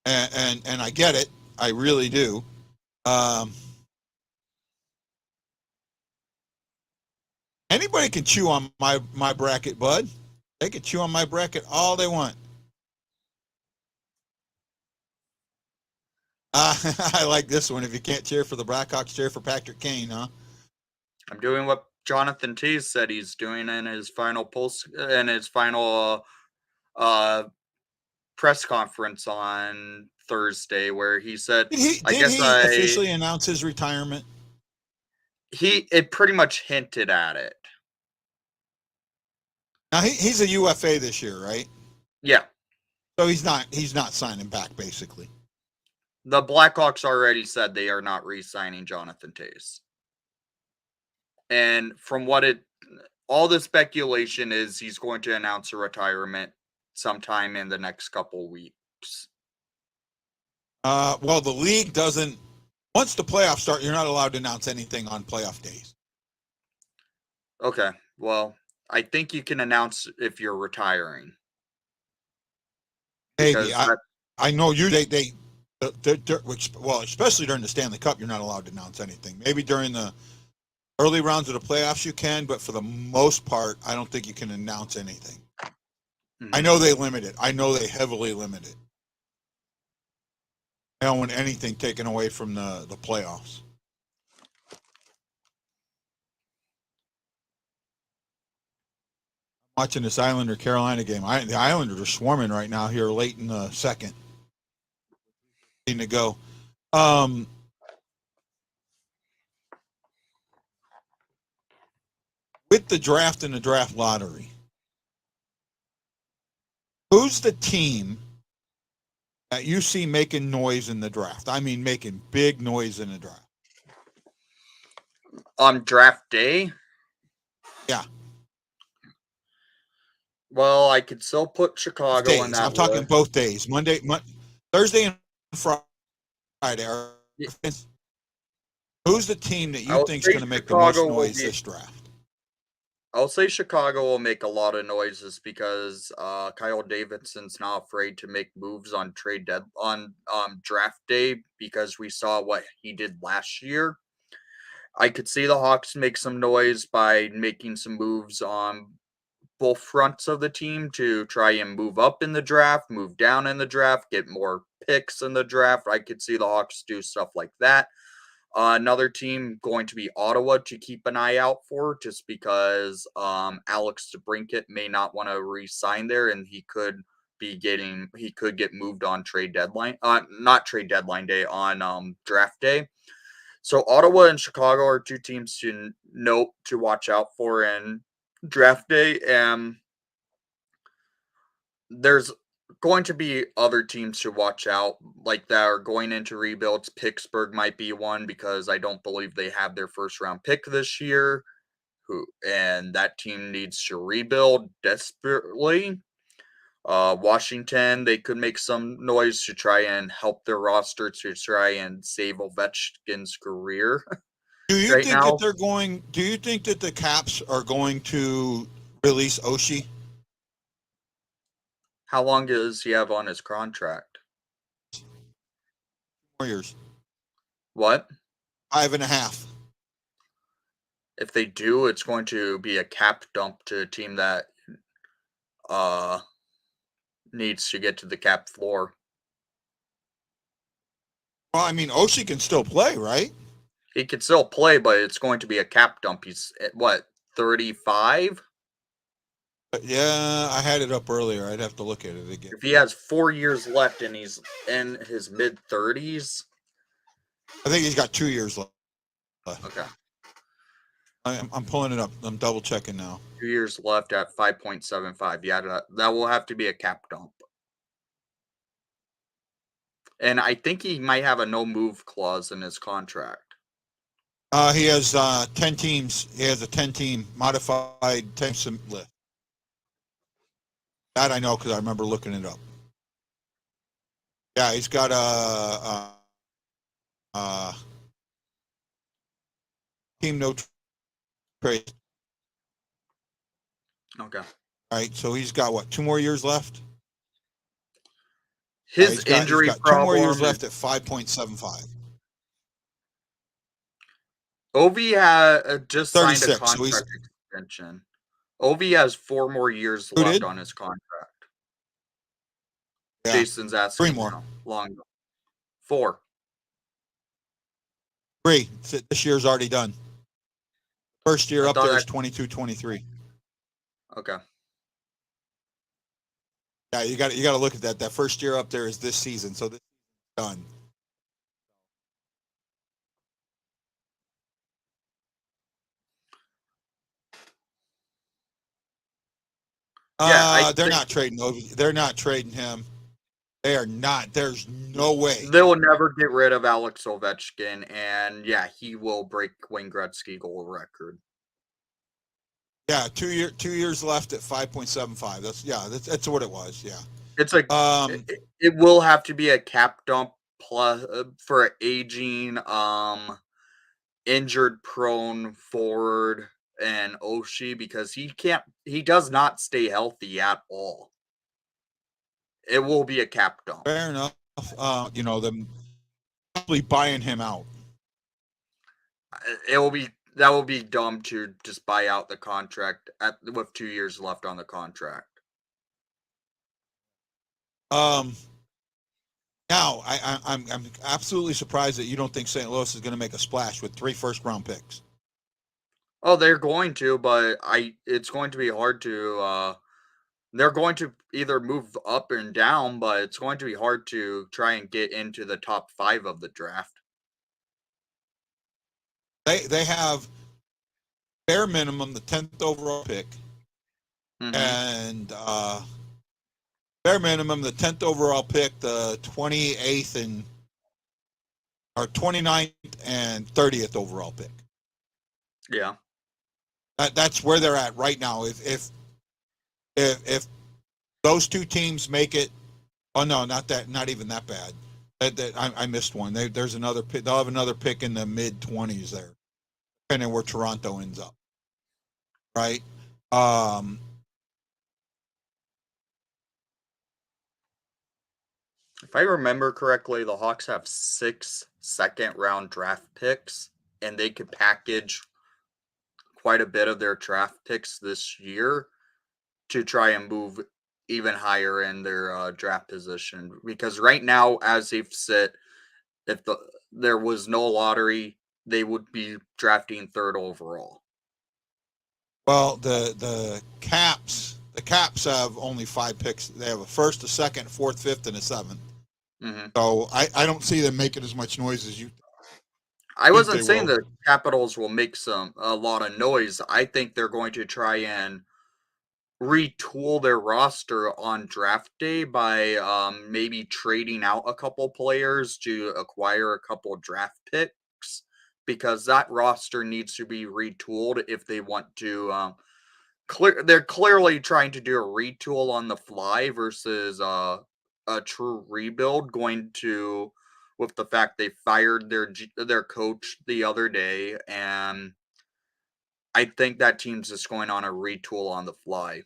And I get it. I really do. Anybody can chew on my bracket, bud. They can chew on my bracket all they want. I like this one. If you can't cheer for the Blackhawks, cheer for Patrick Kane, huh? I'm doing what Jonathan Toews said he's doing in his final press conference on Thursday, where he said, Did he officially announce his retirement? It pretty much hinted at it. Now he's a UFA this year, right? Yeah. So he's not signing back, basically. The Blackhawks already said they are not re-signing Jonathan Toews. And from all the speculation is he's going to announce a retirement sometime in the next couple weeks. Well, the league doesn't Once the playoffs start, you're not allowed to announce anything on playoff days. Okay. Well, I think you can announce if you're retiring. Maybe Because I know which especially during the Stanley Cup, you're not allowed to announce anything. Maybe during the early rounds of the playoffs you can, but for the most part, I don't think you can announce anything. I know they limit it. I know they heavily limit it. I don't want anything taken away from the playoffs. Watching this Islander-Carolina game. The Islanders are swarming right now here late in the second. To go. With the draft and the draft lottery, who's the team that you see making noise in the draft? I mean, making big noise in the draft. On draft day? Yeah. Well, I could still put Chicago days. on that I'm talking list. both days. Thursday and Friday. Who's the team that you think is going to make the most noise this draft? I'll say Chicago will make a lot of noises because Kyle Davidson's not afraid to make moves on draft day because we saw what he did last year. I could see the Hawks make some noise by making some moves on both fronts of the team to try and move up in the draft, move down in the draft, get more picks in the draft. I could see the Hawks do stuff like that. Another team going to be Ottawa to keep an eye out for, just because Alex DeBrincat may not want to re-sign there, and he could get moved on trade deadline, not trade deadline day, on draft day. So Ottawa and Chicago are two teams to note to watch out for in draft day, and there's going to be other teams to watch out like that are going into rebuilds. Pittsburgh might be one because I don't believe they have their first round pick this year. And that team needs to rebuild desperately. Washington, they could make some noise to try and help their roster to try and save Ovechkin's career. Do you right think now. that do you think that the Caps are going to release Oshie? How long does he have on his contract? 4 years. What? 5.5. If they do, it's going to be a cap dump to a team that needs to get to the cap floor. Well, I mean, Oshie can still play, right? He can still play, but it's going to be a cap dump. He's at, what, 35? Yeah, I had it up earlier. I'd have to look at it again. If he has 4 years left and he's in his mid-30s. I think he's got 2 years left. Okay. I'm pulling it up. I'm double checking now. 2 years left at 5.75. Yeah, that will have to be a cap dump. And I think he might have a no-move clause in his contract. He has 10 teams. He has a 10-team modified team list. That I know because I remember looking it up. Yeah, he's got a team no trade. Okay. Right, so he's got what, 2 more years left? His injury he's got problem. 2 more years left at 5.75. Ovi had just signed a 36, so contract extension. Ovi has 4 more years left on his contract. Yeah. Jason's asking 3 more. how long. 4. 3. This year's already done. First year up there is 22-23. Okay. Yeah, you got to look at that. That first year up there is this season, so this is done. Yeah, they're not trading Ovi. They're not trading him. They are not. There's no way. They will never get rid of Alex Ovechkin, and yeah, he will break Wayne Gretzky goal record. Yeah, 2 years left at 5.75. That's what it was. Yeah. It's like it will have to be a cap dump plus for aging, injured prone forward and Oshie because he does not stay healthy at all. It will be a cap dump. Fair enough. Them probably buying him out. That will be dumb to just buy out the contract with 2 years left on the contract. Now I'm absolutely surprised that you don't think St. Louis is going to make a splash with 3 first-round picks. Oh, they're going to, but it's going to be hard to. They're going to either move up and down, but it's going to be hard to try and get into the top 5 of the draft. They have bare minimum the 10th overall pick, and bare minimum the 10th overall pick, the 28th or 29th and 30th overall pick. Yeah, that's where they're at right now. If those 2 teams make it, oh no, not even that bad. I missed one. There's another pick. They'll have another pick in the mid-20s there, depending where Toronto ends up. Right. If I remember correctly, the Hawks have 6 second-round draft picks, and they could package quite a bit of their draft picks this year to try and move even higher in their draft position. Because right now, as they sit, if there was no lottery, they would be drafting 3rd overall. Well, the Caps have only 5 picks. They have a 1st, a 2nd, 4th, 5th, and a 7th. Mm-hmm. So I don't see them making as much noise as you. I wasn't saying the Capitals will make a lot of noise. I think they're going to try and retool their roster on draft day by maybe trading out a couple players to acquire a couple draft picks, because that roster needs to be retooled if they want to they're clearly trying to do a retool on the fly versus a true rebuild, with the fact they fired their coach the other day, and I think that team's just going on a retool on the fly.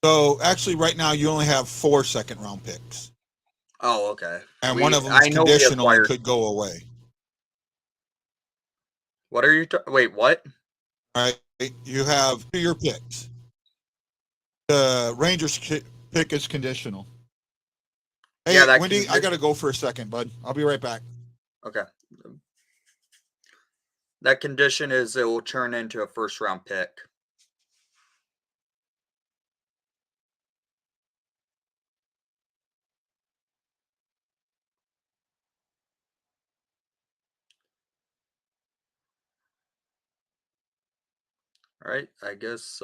So actually, right now you only have 4 second-round picks. Oh, okay. And one of them is conditional and could go away. What are you wait, what? All right, you have 2 your picks. The Rangers pick is conditional. Hey, yeah, Wendy, I got to go for a second, bud. I'll be right back. Okay. That condition is it will turn into a 1st-round pick. All right, I guess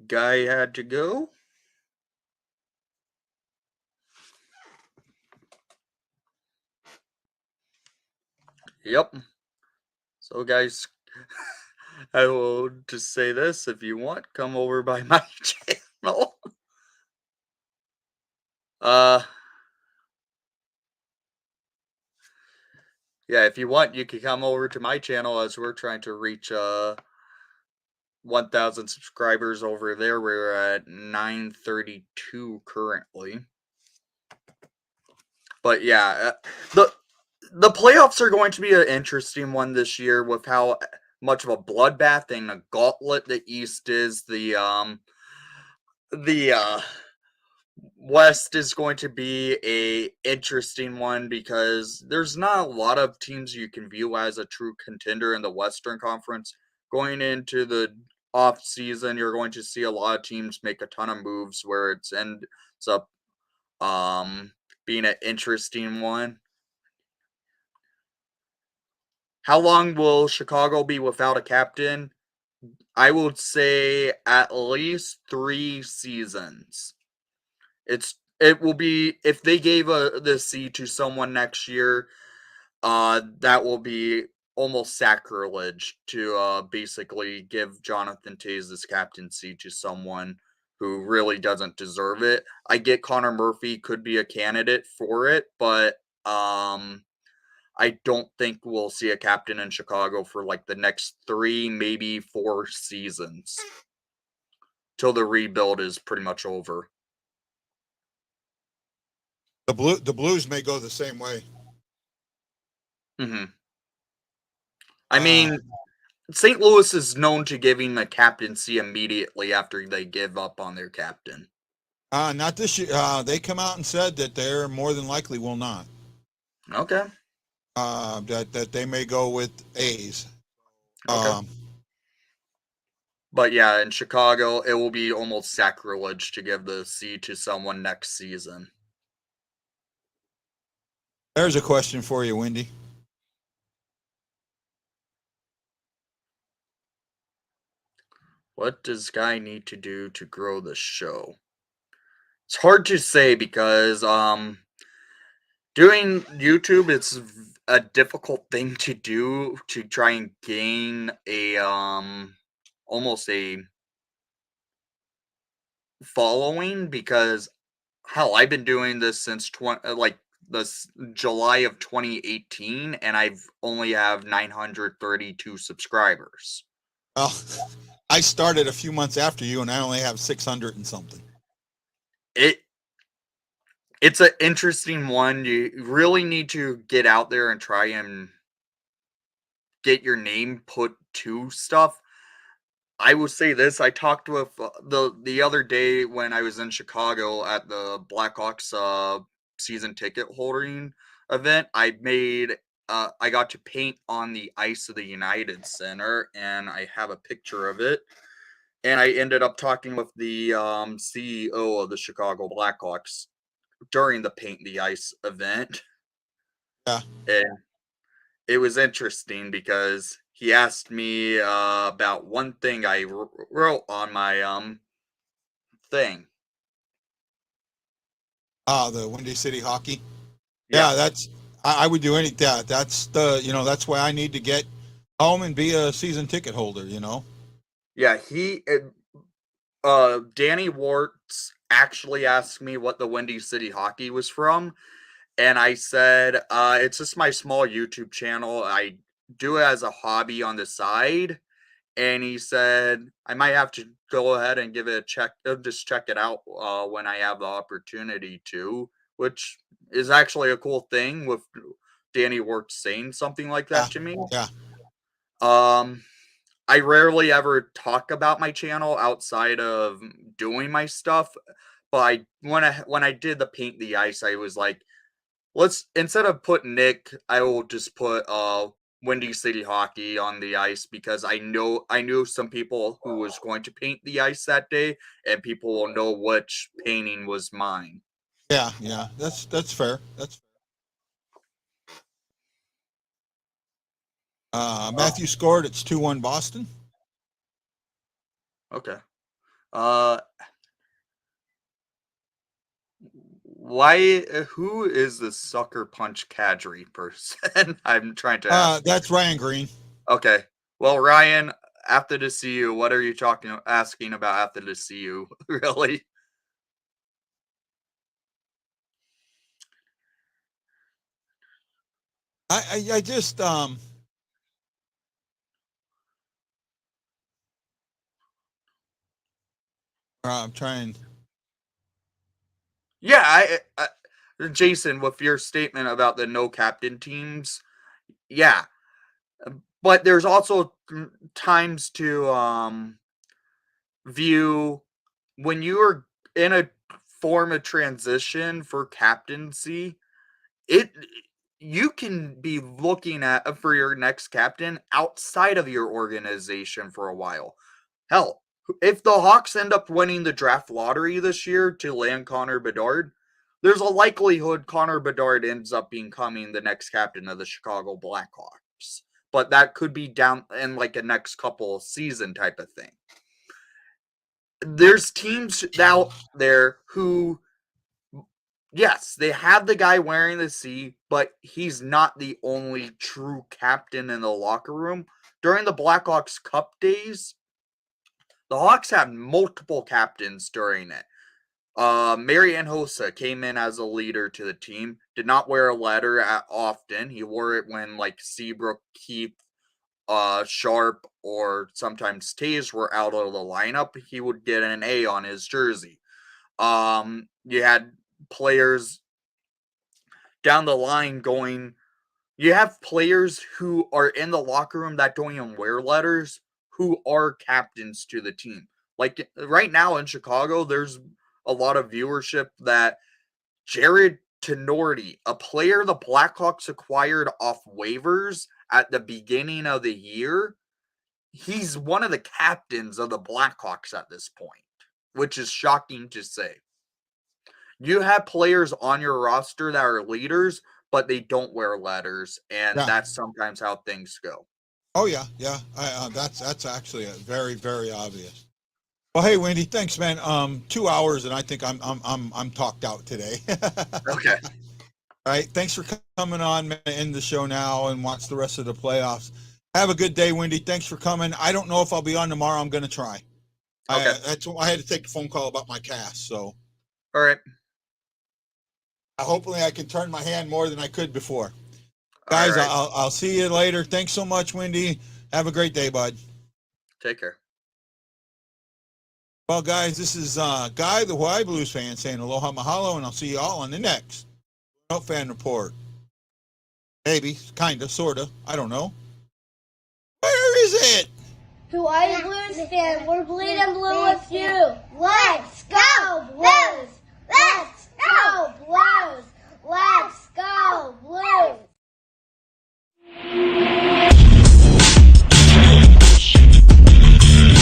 Guy had to go. Yep. So guys, I will just say this: if you want, come over by my channel. Yeah, if you want, you can come over to my channel as we're trying to reach 1,000 subscribers over there. We're at 932 currently. But yeah, the playoffs are going to be an interesting one this year with how much of a bloodbath and a gauntlet the East is. The West is going to be a interesting one because there's not a lot of teams you can view as a true contender in the Western Conference. Going into the off season, you're going to see a lot of teams make a ton of moves where it ends up being an interesting one. How long will Chicago be without a captain? I would say at least 3 seasons. It will be, if they gave the C to someone next year, that will be almost sacrilege to basically give Jonathan Tays' captaincy to someone who really doesn't deserve it. I get Connor Murphy could be a candidate for it, but I don't think we'll see a captain in Chicago for like the next 3, maybe 4 seasons till the rebuild is pretty much over. The Blues may go the same way. Mm-hmm. I mean, St. Louis is known to giving a captaincy immediately after they give up on their captain. Not this year. They come out and said that they're more than likely will not. Okay. That they may go with A's. Okay. But yeah, in Chicago, it will be almost sacrilege to give the C to someone next season. There's a question for you, Wendy. What does Guy need to do to grow the show? It's hard to say because doing YouTube, it's a difficult thing to do to try and gain a almost a following, because hell, I've been doing this since this July of 2018, and I've only have 932 subscribers. Well, I started a few months after you, and I only have 600 and something. It's an interesting one. You really need to get out there and try and get your name put to stuff. I will say this: I talked with the other day when I was in Chicago at the Blackhawks season ticket holding event. I got to paint on the ice of the United Center, and I have a picture of it. And I ended up talking with the CEO of the Chicago Blackhawks during the Paint the Ice event. Yeah. And it was interesting because he asked me about one thing I wrote on my thing. The Windy City Hockey. Yeah, that's I would do anything. That's that's why I need to get home and be a season ticket holder. Yeah, Danny Warts actually asked me what the Windy City Hockey was from, and I said it's just my small YouTube channel. I do it as a hobby on the side. And he said, I might have to go ahead and give it a check, just check it out when I have the opportunity to, which is actually a cool thing with Danny Works saying something like that to me. Yeah. I rarely ever talk about my channel outside of doing my stuff, but when I did the Paint the Ice, I was like, let's, instead of put Nick, I will just put Windy City Hockey on the ice, because I knew some people who was going to paint the ice that day, and people will know which painting was mine. Yeah. That's fair. Matthew scored. It's 2-1 Boston. Okay. Why? Who is the Sucker Punch Kadri person? I'm trying to ask. That's Ryan Green. Okay. Well, Ryan, after the CU, what are you asking about after the CU? Really? I just I'm trying. Yeah, Jason, with your statement about the no captain teams, yeah, but there's also times to view when you are in a form of transition for captaincy. It You can be looking at for your next captain outside of your organization for a while. Hell, if the Hawks end up winning the draft lottery this year to land Connor Bedard, there's a likelihood Connor Bedard ends up becoming the next captain of the Chicago Blackhawks. But that could be down in like a next couple season type of thing. There's teams out there who yes, they have the guy wearing the C, but he's not the only true captain in the locker room. During the Blackhawks Cup days, the Hawks had multiple captains during it. Marian Hossa came in as a leader to the team. Did not wear a letter often. He wore it when like Seabrook, Keith, Sharp, or sometimes Taves were out of the lineup. He would get an A on his jersey. You had players down the line going. You have players who are in the locker room that don't even wear letters, who are captains to the team. Like right now in Chicago, there's a lot of viewership that Jared Tenorti, a player the Blackhawks acquired off waivers at the beginning of the year, he's one of the captains of the Blackhawks at this point, which is shocking to say. You have players on your roster that are leaders, but they don't wear letters, and Yeah. that's sometimes how things go. Oh yeah, yeah. That's actually very, very obvious. Well, hey, Wendy, thanks, man. 2 hours, and I think I'm talked out today. Okay. All right. Thanks for coming on, man. End the show now and watch the rest of the playoffs. Have a good day, Wendy. Thanks for coming. I don't know if I'll be on tomorrow. I'm going to try. Okay. I had to take a phone call about my cast, so. All right. Hopefully I can turn my hand more than I could before. Guys, right. I'll see you later. Thanks so much, Wendy. Have a great day, bud. Take care. Well, guys, this is Guy, the Hawaii Blues fan, saying aloha mahalo, and I'll see you all on the next Fan Report. Maybe, kind of, sort of. I don't know. Where is it? Hawaii Blues fan, we're bleeding blue with you. Let's go, Blues! Let's go, Blues! Let's go, Blues!